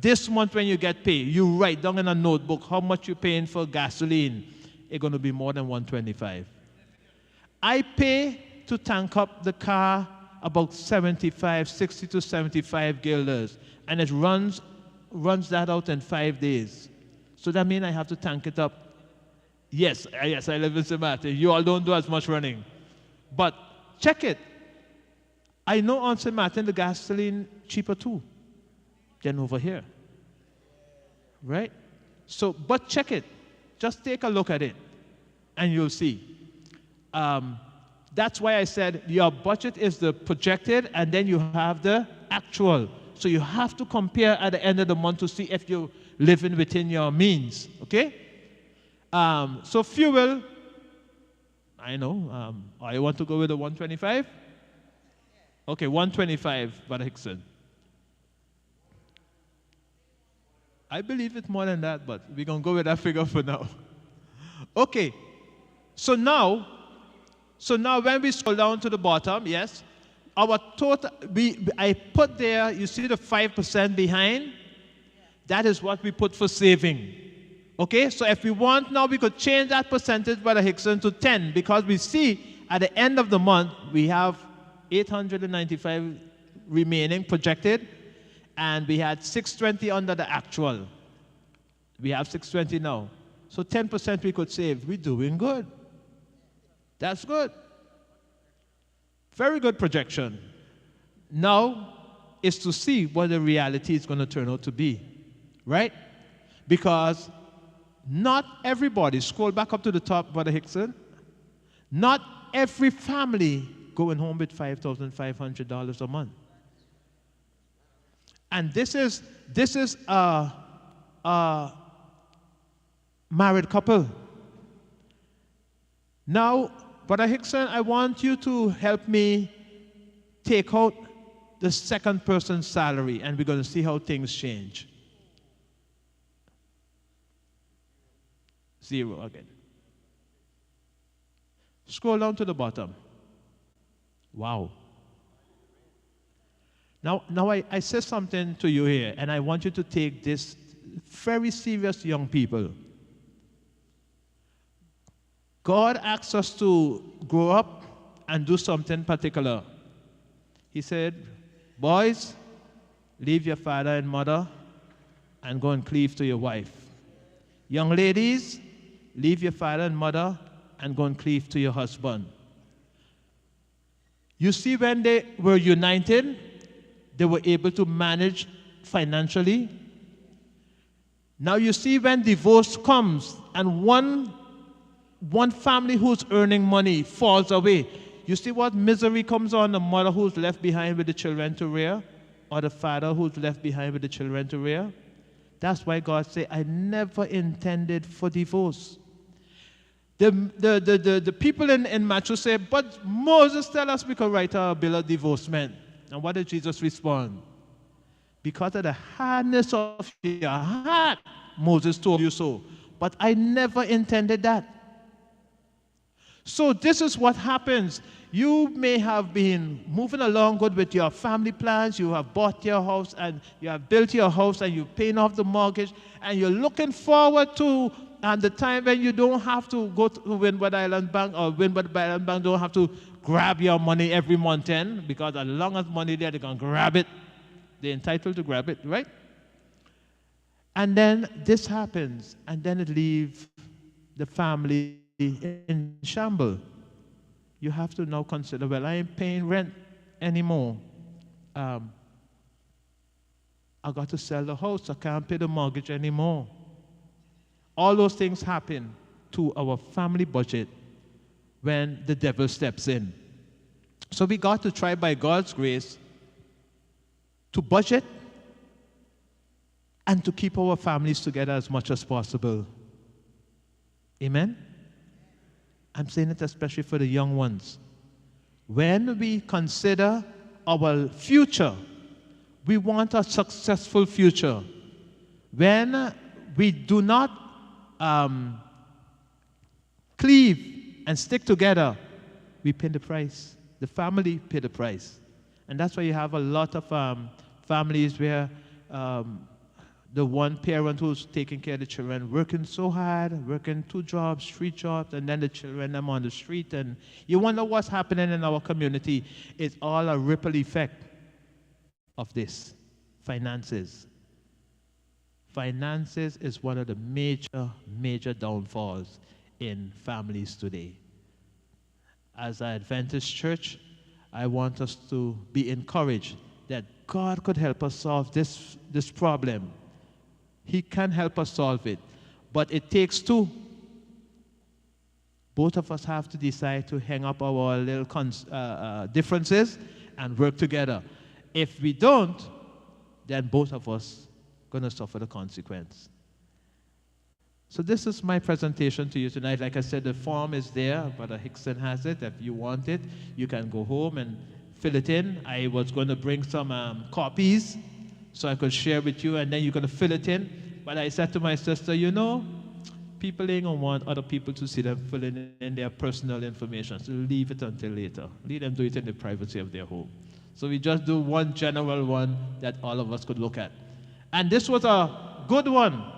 this month when you get paid, you write down in a notebook how much you're paying for gasoline, it's going to be more than 125. I pay to tank up the car about 60 to 75 guilders, and it runs that out in 5 days. So that means I have to tank it up. Yes, I live in St. Martin. You all don't do as much running. But check it. I know on St. Martin the gasoline cheaper too than over here. Right? So, but check it. Just take a look at it, and you'll see. That's why I said your budget is the projected, and then you have the actual. So you have to compare at the end of the month to see if you're living within your means. Okay? So fuel, I know. I want to go with the 125. Okay, 125, Brother Hickson. I believe it's more than that, but we're going to go with that figure for now. Okay, so now when we scroll down to the bottom, yes, our total, I put there, you see the 5% behind? That is what we put for saving. Okay, so if we want now, we could change that percentage, Brother Hickson, to 10, because we see at the end of the month, we have 895 remaining projected, and we had 620 under the actual. We have 620 now. So 10% we could save. We're doing good. That's good. Very good projection. Now is to see what the reality is going to turn out to be. Right? Because not everybody, scroll back up to the top, Brother Hickson, not every family going home with $5,500 a month. And this is a married couple. Now, Brother Hickson, I want you to help me take out the second person's salary, and we're going to see how things change. 0 again. Scroll down to the bottom. Wow. Now I say something to you here, and I want you to take this very serious, young people. God asks us to grow up and do something particular. He said, boys, leave your father and mother and go and cleave to your wife. Young ladies, leave your father and mother and go and cleave to your husband. You see, when they were united, they were able to manage financially. Now you see, when divorce comes and one family who's earning money falls away, you see what misery comes on the mother who's left behind with the children to rear, or the father who's left behind with the children to rear. That's why God said, I never intended for divorce. The people in Matthew say, but Moses tell us we could write a bill of divorcement. And what did Jesus respond? Because of the hardness of your heart, Moses told you so. But I never intended that. So this is what happens. You may have been moving along good with your family plans. You have bought your house and you have built your house and you're paying off the mortgage and you're looking forward to the time when you don't have to go to Windward Island Bank, or Windward Island Bank don't have to grab your money every month end, because as long as money there, they can grab it. They're entitled to grab it, right? And then this happens, and then it leaves the family in shambles. You have to now consider, well, I ain't paying rent anymore. I got to sell the house. I can't pay the mortgage anymore. All those things happen to our family budget when the devil steps in. So we got to try, by God's grace, to budget and to keep our families together as much as possible. Amen? I'm saying it especially for the young ones. When we consider our future, we want a successful future. When we do not cleave and stick together, we pay the price. The family pay the price. And that's why you have a lot of families where the one parent who's taking care of the children working so hard, working 2 jobs, 3 jobs, and then the children them on the street. And you wonder what's happening in our community. It's all a ripple effect of this. Finances. Finances is one of the major downfalls in families today. As an Adventist church, I want us to be encouraged that God could help us solve this problem. He can help us solve it, but it takes 2. Both of us have to decide to hang up our little differences and work together. If we don't, then both of us going to suffer the consequence. So this is my presentation to you tonight. Like I said, the form is there. Brother Hickson has it. If you want it, you can go home and fill it in. I was going to bring some copies so I could share with you, and then you're going to fill it in. But I said to my sister, you know, people ain't going to want other people to see them filling in their personal information. So leave it until later. Leave them do it in the privacy of their home. So we just do one general one that all of us could look at. And this was a good one.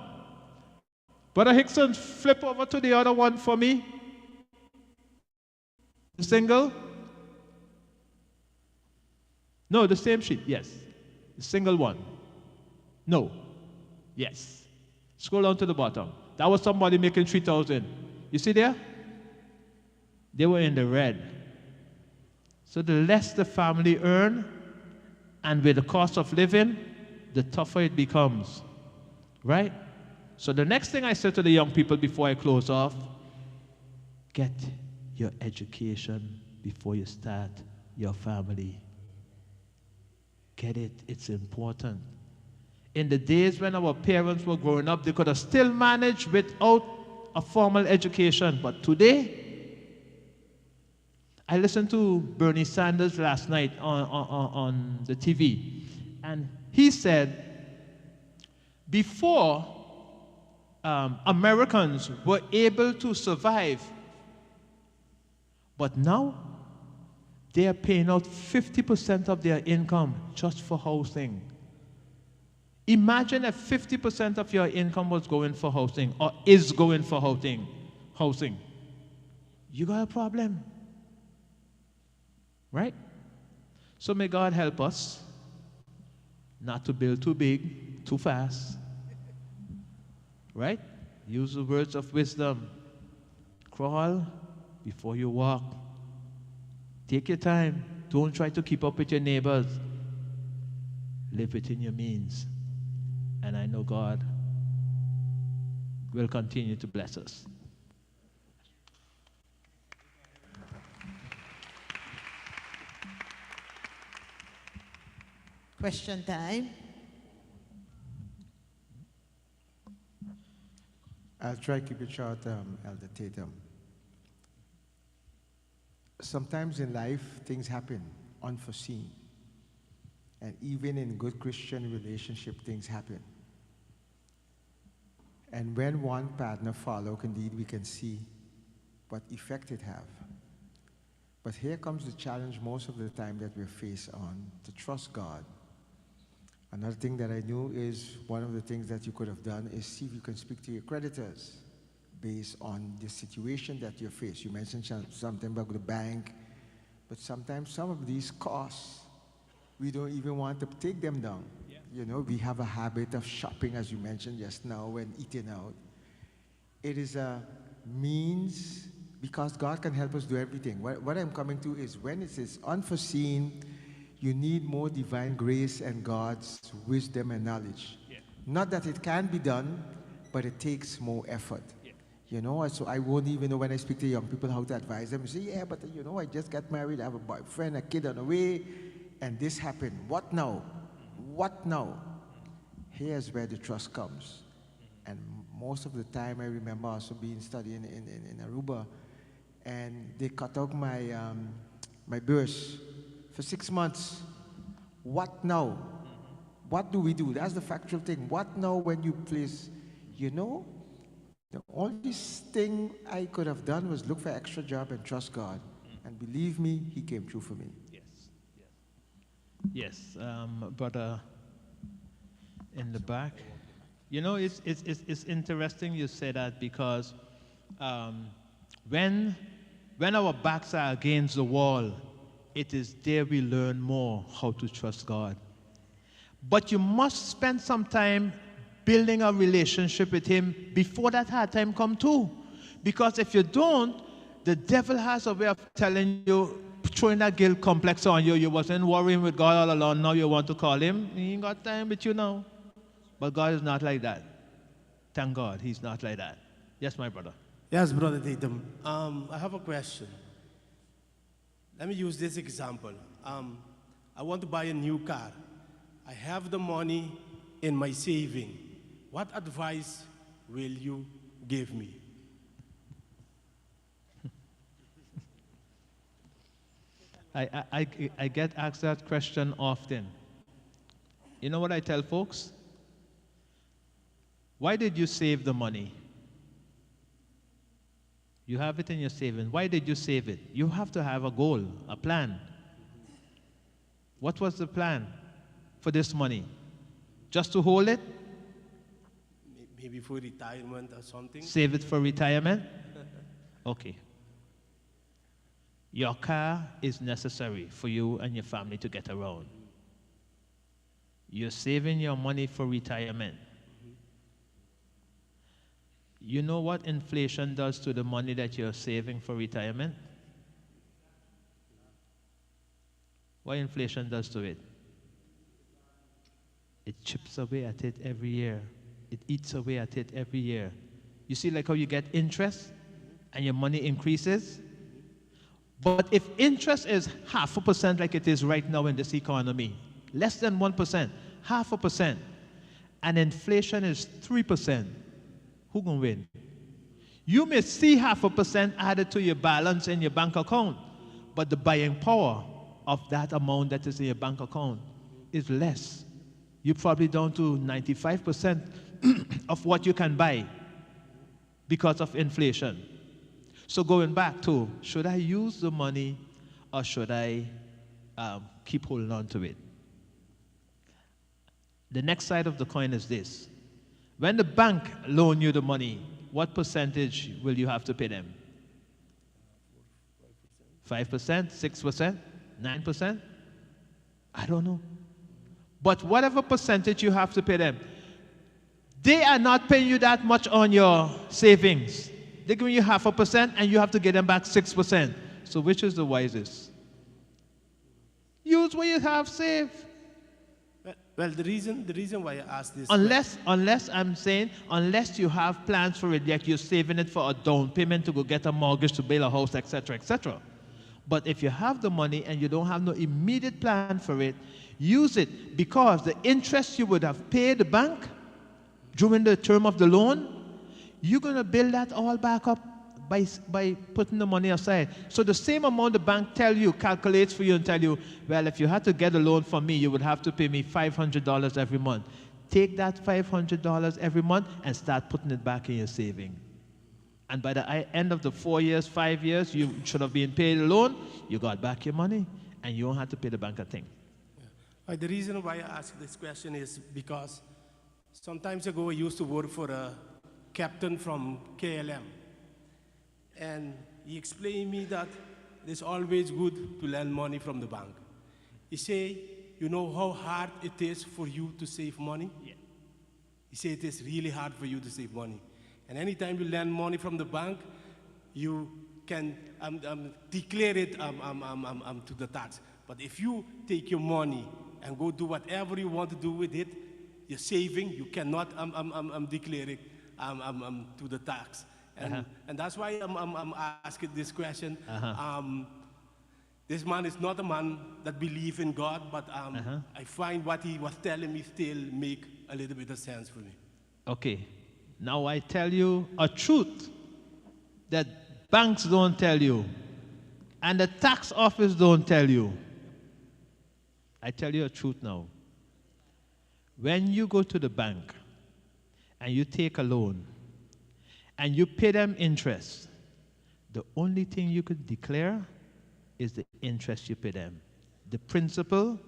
Brother Hickson, flip over to the other one for me. The single? No, the same sheet, yes. The single one. No. Yes. Scroll down to the bottom. That was somebody making 3,000. You see there? They were in the red. So the less the family earn, and with the cost of living, the tougher it becomes. Right? So the next thing I said to the young people before I close off, get your education before you start your family. Get it. It's important. In the days when our parents were growing up, they could have still managed without a formal education. But today, I listened to Bernie Sanders last night on the TV. And he said, before Americans were able to survive, but now they are paying out 50% of their income just for housing. Imagine if 50% of your income was going for housing, or is going for housing. You got a problem. Right? So may God help us not to build too big, too fast. Right? Use the words of wisdom. Crawl before you walk. Take your time. Don't try to keep up with your neighbors. Live within your means. And I know God will continue to bless us. Question time. I'll try to keep it short, Elder Tatum. Sometimes in life, things happen unforeseen. And even in good Christian relationship, things happen. And when one partner follows, indeed, we can see what effect it have. But here comes the challenge most of the time that we're faced on, to trust God. Another thing that I knew is one of the things that you could have done is see if you can speak to your creditors based on the situation that you face. You mentioned something about the bank, but sometimes some of these costs, we don't even want to take them down. Yeah. You know, we have a habit of shopping, as you mentioned just now, and eating out. It is a means, because God can help us do everything. What I'm coming to is when it is unforeseen, you need more divine grace and God's wisdom and knowledge. Yeah. Not that it can be done, but it takes more effort. Yeah. You know, so I won't even know when I speak to young people how to advise them. Say, yeah, but you know, I just got married, I have a boyfriend, a kid on the way, and this happened. What now? What now? Here's where the trust comes. And most of the time, I remember also studying in Aruba, and they cut out my, my burst for 6 months. What now? What do we do? That's the factual thing. What now when you place, you know? The only thing I could have done was look for extra job and trust God. And believe me, He came through for me. Yes, brother in the back. You know, it's interesting you say that because when our backs are against the wall, it is there we learn more how to trust God. But you must spend some time building a relationship with Him before that hard time come too. Because if you don't, the devil has a way of telling you, throwing that guilt complex on you. You wasn't worrying with God all along. Now you want to call Him. He ain't got time with you now. But God is not like that. Thank God He's not like that. Yes, my brother. Yes, Brother Tatum. I have a question. Let me use this example. I want to buy a new car. I have the money in my saving. What advice will you give me? I get asked that question often. You know what I tell folks? Why did you save the money? You have it in your savings. Why did you save it? You have to have a goal, a plan. What was the plan for this money? Just to hold it? Maybe for retirement or something? Save it for retirement? Okay. Your car is necessary for you and your family to get around. You're saving your money for retirement. You know what inflation does to the money that you're saving for retirement? What inflation does to it? It chips away at it every year. It eats away at it every year. You see like how you get interest and your money increases? But if interest is 0.5% like it is right now in this economy, less than 1%, 0.5%, and inflation is 3%, who gonna win? You may see 0.5% added to your balance in your bank account, but the buying power of that amount that is in your bank account is less. You're probably down to 95% of what you can buy because of inflation. So going back to, should I use the money or should I keep holding on to it? The next side of the coin is this. When the bank loan you the money, what percentage will you have to pay them? 5%, 6%, 9%? I don't know. But whatever percentage you have to pay them, they are not paying you that much on your savings. They're giving you 0.5%, and you have to get them back 6%. So which is the wisest? Use what you have saved. Well, the reason why I asked this... Unless I'm saying, unless you have plans for it, like you're saving it for a down payment to go get a mortgage to build a house, etc., etc. But if you have the money and you don't have no immediate plan for it, use it, because the interest you would have paid the bank during the term of the loan, you're going to build that all back up by putting the money aside. So the same amount the bank calculates for you and tell you, well, if you had to get a loan from me, you would have to pay me $500 every month. Take that $500 every month and start putting it back in your saving. And by the end of the 4 years, 5 years, you should have been paid a loan, you got back your money, and you don't have to pay the bank a thing. The reason why I ask this question is because sometimes ago I used to work for a captain from KLM. And he explained me that it's always good to lend money from the bank. He say, you know how hard it is for you to save money? Yeah. He say it is really hard for you to save money. And anytime you lend money from the bank, you can declare it to the tax. But if you take your money and go do whatever you want to do with it, you're saving, you cannot declare it to the tax. And that's why I'm asking this question. This man is not a man that believes in God, but I find what he was telling me still make a little bit of sense for me. Okay. Now I tell you a truth that banks don't tell you, and the tax office don't tell you. I tell you a truth now. When you go to the bank and you take a loan and you pay them interest, the only thing you could declare is the interest you pay them. The principal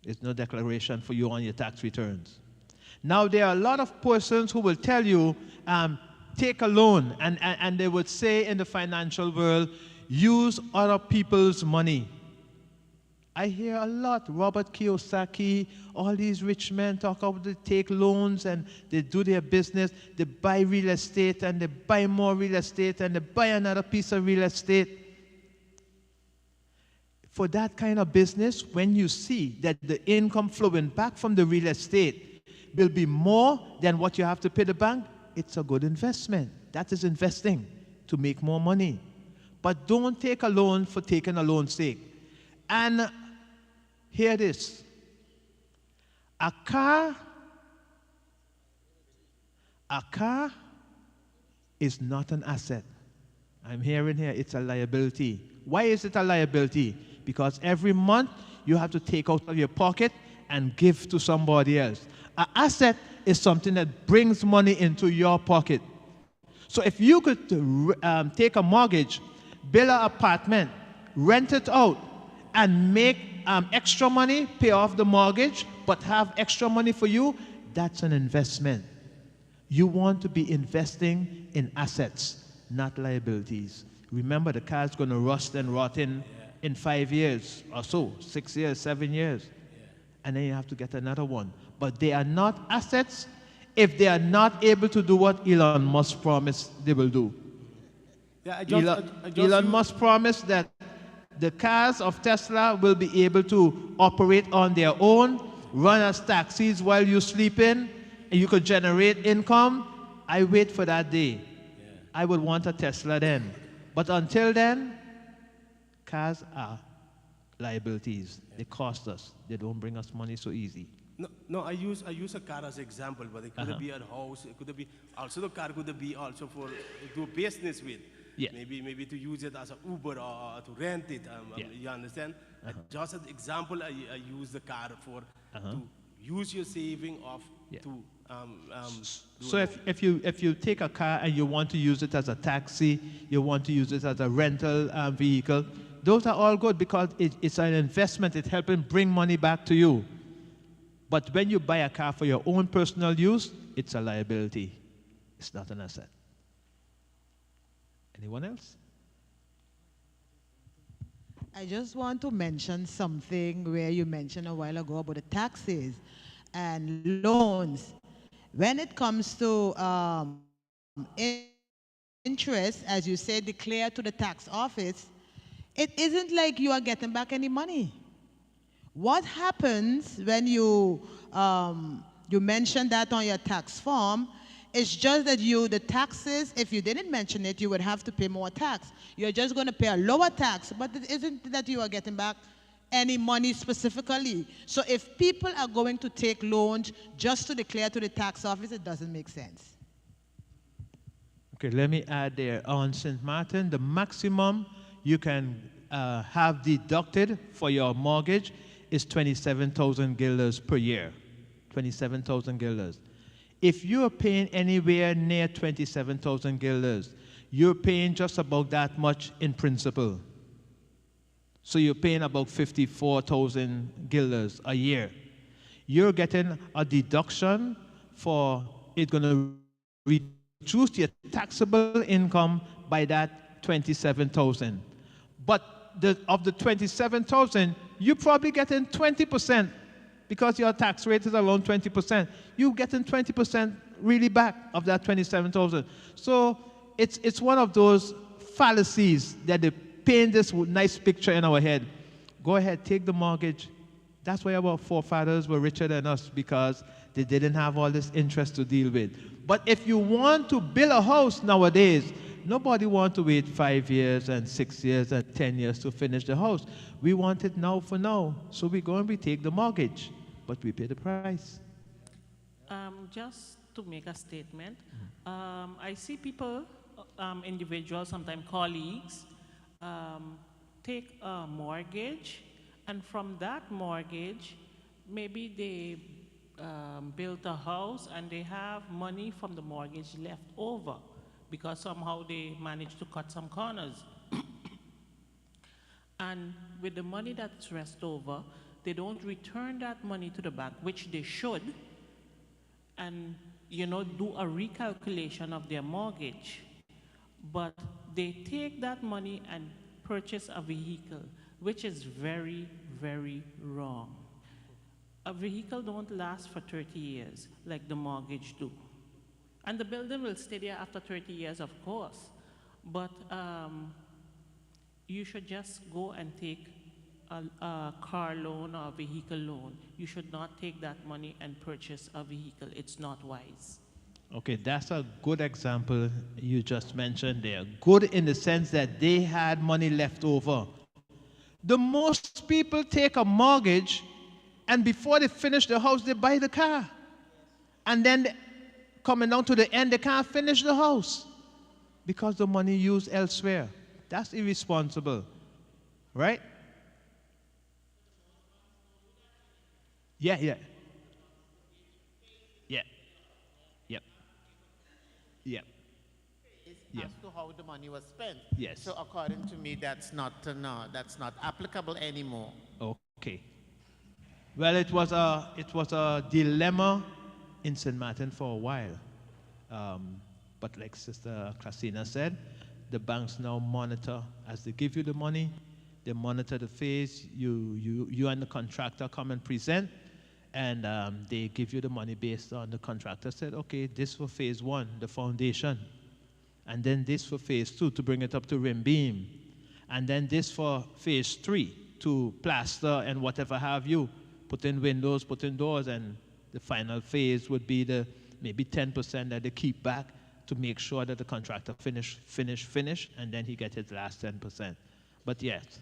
is no declaration for you on your tax returns. Now, there are a lot of persons who will tell you, take a loan, and they would say in the financial world, use other people's money. I hear a lot, Robert Kiyosaki, all these rich men talk about they take loans and they do their business, they buy real estate and they buy more real estate and they buy another piece of real estate. For that kind of business, when you see that the income flowing back from the real estate will be more than what you have to pay the bank, it's a good investment. That is investing to make more money. But don't take a loan for taking a loan's sake. And hear this. A car is not an asset. I'm hearing here it's a liability. Why is it a liability? Because every month you have to take out of your pocket and give to somebody else. An asset is something that brings money into your pocket. So if you could take a mortgage, build an apartment, rent it out, and make extra money, pay off the mortgage, but have extra money for you, that's an investment. You want to be investing in assets, not liabilities. Remember, the car's going to rust and rot in 5 years or so, 6 years, 7 years. And then you have to get another one. But they are not assets if they are not able to do what Elon Musk promised they will do. Yeah, Elon Musk promised that the cars of Tesla will be able to operate on their own, run as taxis while you sleep in, and you could generate income. I wait for that day. Yeah. I would want a Tesla then. But until then, cars are liabilities. Yeah. They cost us. They don't bring us money so easy. No, I use a car as example, but it could be a house. It could be also the car could be also for do business with. Yeah. Maybe to use it as an Uber or to rent it. You understand? Just as example, I use the car for to use your saving of to. So if you take a car and you want to use it as a taxi, you want to use it as a rental vehicle, those are all good because it's an investment. It's helping bring money back to you. But when you buy a car for your own personal use, it's a liability. It's not an asset. Anyone else? I just want to mention something where you mentioned a while ago about the taxes and loans. When it comes to interest, as you say, declare to the tax office, it isn't like you are getting back any money. What happens when you mention that on your tax form? It's just that the taxes, if you didn't mention it, you would have to pay more tax. You're just going to pay a lower tax, but it isn't that you are getting back any money specifically. So if people are going to take loans just to declare to the tax office, it doesn't make sense. Okay, let me add there. On St. Martin, the maximum you can have deducted for your mortgage is 27,000 guilders per year. 27,000 guilders. If you're paying anywhere near 27,000 guilders, you're paying just about that much in principal. So you're paying about 54,000 guilders a year. You're getting a deduction for it's going to reduce your taxable income by that 27,000. But of the 27,000, you're probably getting 20% because your tax rate is around 20%. You're getting 20% really back of that 27,000. So it's one of those fallacies that they paint this nice picture in our head. Go ahead, take the mortgage. That's why our forefathers were richer than us, because they didn't have all this interest to deal with. But if you want to build a house nowadays, nobody wants to wait 5 years and 6 years and 10 years to finish the house. We want it now for now. So we go and we take the mortgage, but we pay the price. Just to make a statement, I see people, individuals, sometimes colleagues, take a mortgage, and from that mortgage, maybe they built a house and they have money from the mortgage left over because somehow they managed to cut some corners. And with the money that's left over, they don't return that money to the bank, which they should, and do a recalculation of their mortgage. But they take that money and purchase a vehicle, which is very, very wrong. A vehicle don't last for 30 years like the mortgage do. And the building will stay there after 30 years, of course. But you should just go and take a car loan or a vehicle loan. You should not take that money and purchase a vehicle. It's not wise. Okay, that's a good example you just mentioned there. Good in the sense that they had money left over. The most people take a mortgage, and before they finish the house, they buy the car. And then coming down to the end, they can't finish the house because the money used elsewhere. That's irresponsible, right? Yeah. Yep. As to how the money was spent. Yes. So according to me, that's not applicable anymore. Okay. Well, it was a dilemma in St. Martin for a while. But like Sister Christina said, the banks now monitor as they give you the money. They monitor the phase. You and the contractor come and present, and they give you the money based on the contractor said, okay, this for phase 1, the foundation, and then this for phase 2 to bring it up to rim beam, and then this for phase 3 to plaster and whatever have you, put in windows, put in doors, and the final phase would be the maybe 10% that they keep back to make sure that the contractor finish, and then he gets his last 10%. But yes,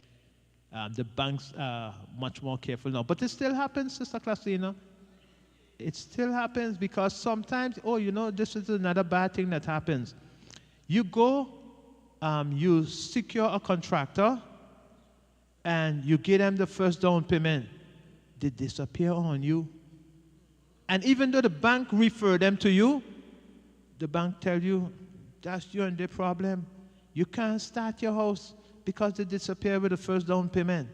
the banks are much more careful now. But it still happens, Sister Christina. It still happens because sometimes, this is another bad thing that happens. You go, you secure a contractor, and you give them the first down payment. They disappear on you. And even though the bank refer them to you, the bank tell you, that's you and their problem. You can't start your house because they disappear with the first down payment.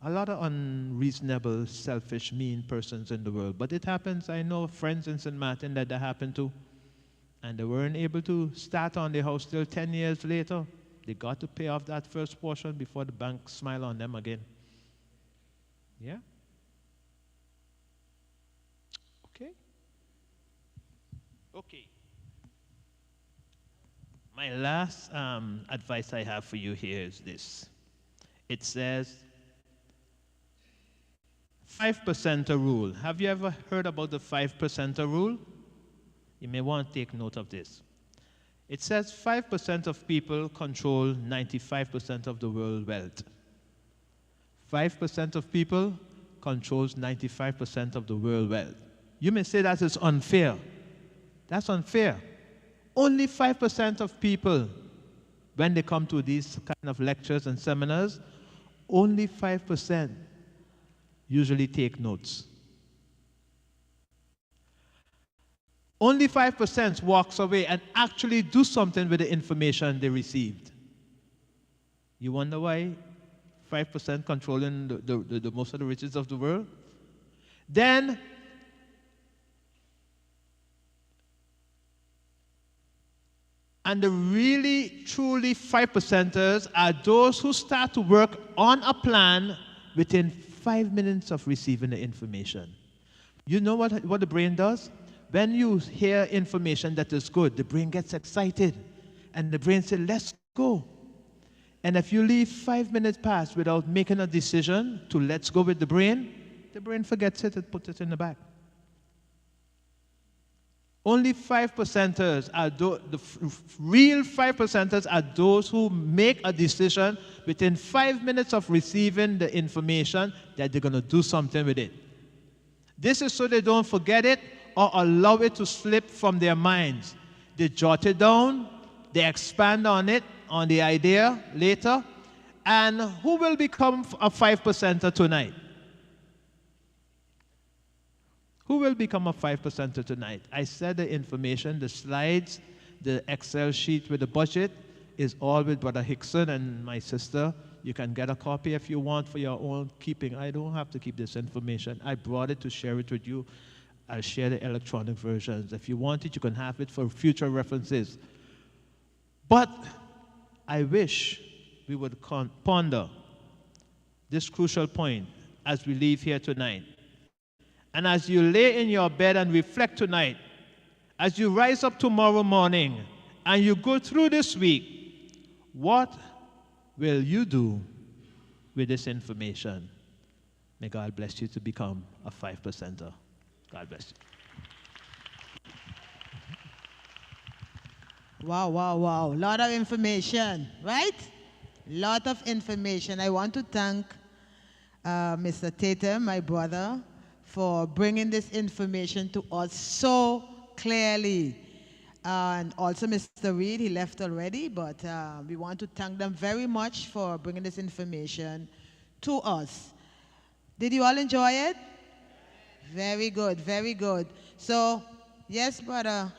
A lot of unreasonable, selfish, mean persons in the world. But it happens. I know friends in St. Martin that happened to. And they weren't able to start on their house till 10 years later. They got to pay off that first portion before the bank smile on them again. Yeah? Okay. My last advice I have for you here is this. It says 5% rule. Have you ever heard about the 5% rule? You may want to take note of this. It says 5% of people control 95% of the world wealth. 5% of people controls 95% of the world wealth. You may say that is unfair. That's unfair. Only 5% of people, when they come to these kind of lectures and seminars, only 5% usually take notes. Only 5% walks away and actually do something with the information they received. You wonder why 5% controlling the most of the riches of the world? Then, and the really, truly 5%ers are those who start to work on a plan within 5 minutes of receiving the information. You know what the brain does? When you hear information that is good, the brain gets excited. And the brain says, let's go. And if you leave 5 minutes past without making a decision to let's go with the brain forgets it and puts it in the back. Only 5%ers are the real 5%ers are those who make a decision within 5 minutes of receiving the information that they're going to do something with it. This is so they don't forget it or allow it to slip from their minds. They jot it down, they expand on it, on the idea later. And who will become a 5%er tonight? Who will become a 5%er tonight? I said the information, the slides, the Excel sheet with the budget is all with Brother Hickson and my sister. You can get a copy if you want for your own keeping. I don't have to keep this information. I brought it to share it with you. I'll share the electronic versions. If you want it, you can have it for future references. But I wish we would ponder this crucial point as we leave here tonight. And as you lay in your bed and reflect tonight, as you rise up tomorrow morning and you go through this week, what will you do with this information? May God bless you to become a 5%er. God bless you. Wow, wow, wow. Lot of information, right? Lot of information. I want to thank Mr. Tatum, my brother, for bringing this information to us so clearly. And also Mr. Reed, he left already, but we want to thank them very much for bringing this information to us. Did you all enjoy it? Very good, very good. So, yes, brother.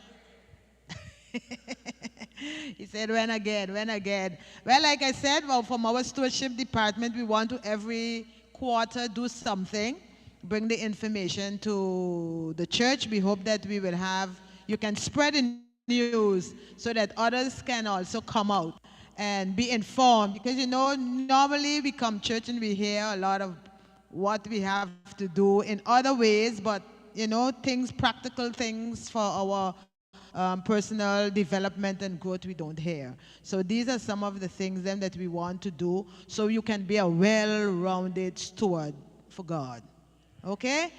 He said, when again, when again. Well, like I said, well, from our stewardship department, we want to every quarter do something, bring the information to the church. We hope that we will have, you can spread the news so that others can also come out and be informed. Because, you know, normally we come church and we hear a lot of what we have to do in other ways, but, you know, things, practical things for our personal development and growth we don't hear. So these are some of the things then that we want to do so you can be a well-rounded steward for God. Okay?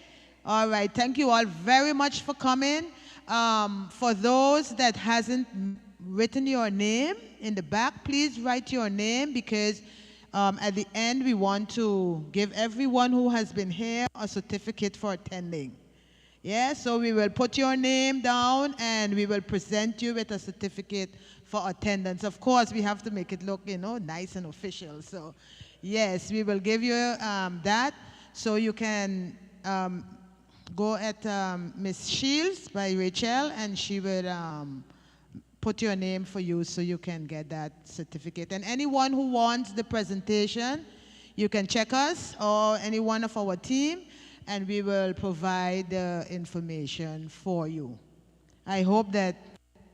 All right. Thank you all very much for coming. For those that hasn't written your name in the back, please write your name because at the end we want to give everyone who has been here a certificate for attending. Yeah, so we will put your name down and we will present you with a certificate for attendance. Of course, we have to make it look, you know, nice and official. So, yes, we will give you that. So you can go at Miss Shields by Rachel and she will put your name for you so you can get that certificate. And anyone who wants the presentation, you can check us or any one of our team and we will provide the information for you. I hope that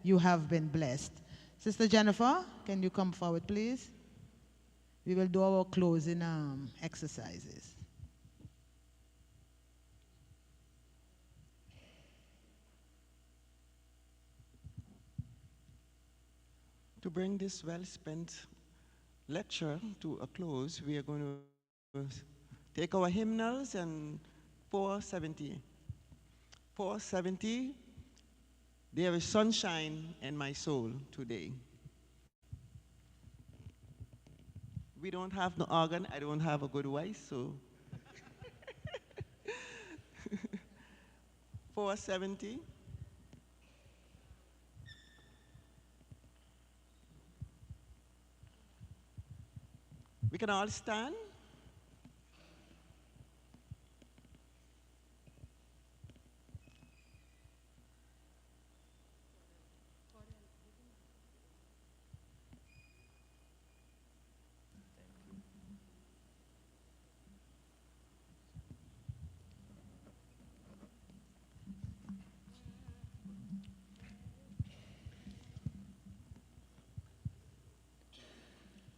you have been blessed. Sister Jennifer, can you come forward, please? We will do our closing exercises. To bring this well-spent lecture to a close, we are going to take our hymnals and 470. 470, there is sunshine in my soul today. We don't have no organ. I don't have a good voice, so. 470. We can all stand.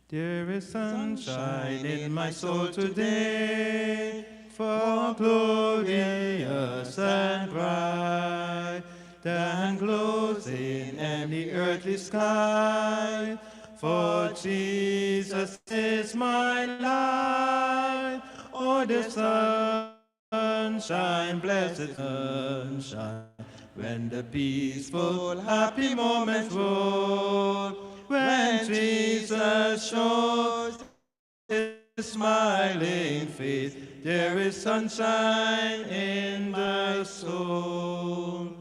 There is sunshine in my soul today, for glorious and bright, than glows in any earthly sky. For Jesus is my light. Oh, the sunshine, blessed sunshine, when the peaceful, happy moments roll. When Jesus shows his smiling face, there is sunshine in the soul.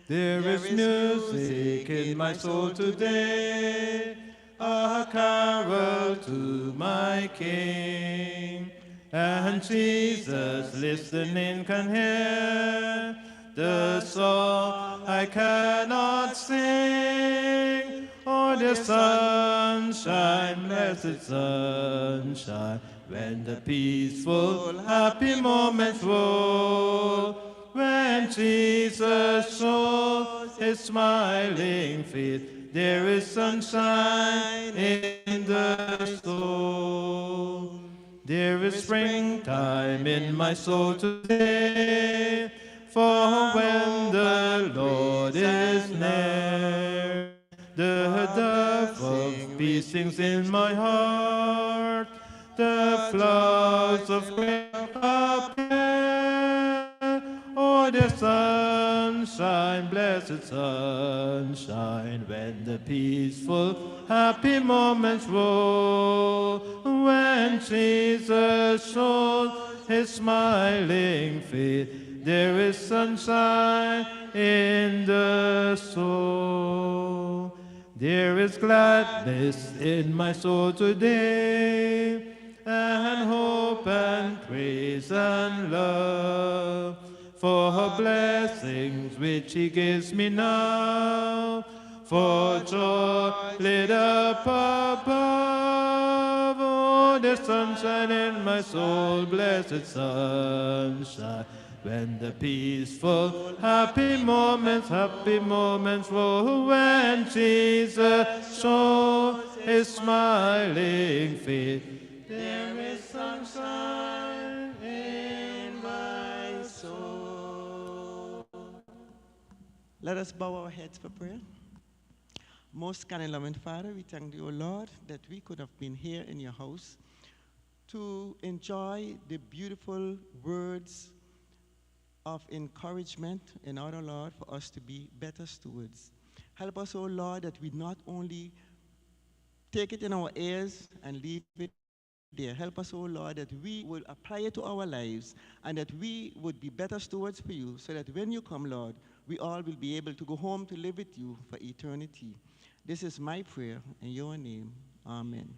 There is music in my soul today, a carol to my King. And Jesus listening can hear the song I cannot sing. Oh, the sunshine, blessed sunshine, when the peaceful, happy moments roll. When Jesus shows his smiling face, there is sunshine in the soul. There is springtime in my soul today, for when the Lord is near, the dove of peace sings in my heart, the floods of grace appear. Oh, the sunshine, blessed sunshine, when the peaceful, happy moments roll. When Jesus shows his smiling face, there is sunshine in the soul. There is gladness in my soul today, and hope and praise and love, for her blessings which he gives me now, for joy laid up above. Oh, the sunshine in my soul, blessed sunshine, when the peaceful, happy moments roll. When Jesus shows his smiling face, there is sunshine in my soul. Let us bow our heads for prayer. Most kind and loving Father, we thank you, O Lord, that we could have been here in your house to enjoy the beautiful words of encouragement in order, Lord, for us to be better stewards. Help us, O Lord, that we not only take it in our ears and leave it there. Help us, O Lord, that we will apply it to our lives and that we would be better stewards for you, so that when you come, Lord, we all will be able to go home to live with you for eternity. This is my prayer in your name. Amen.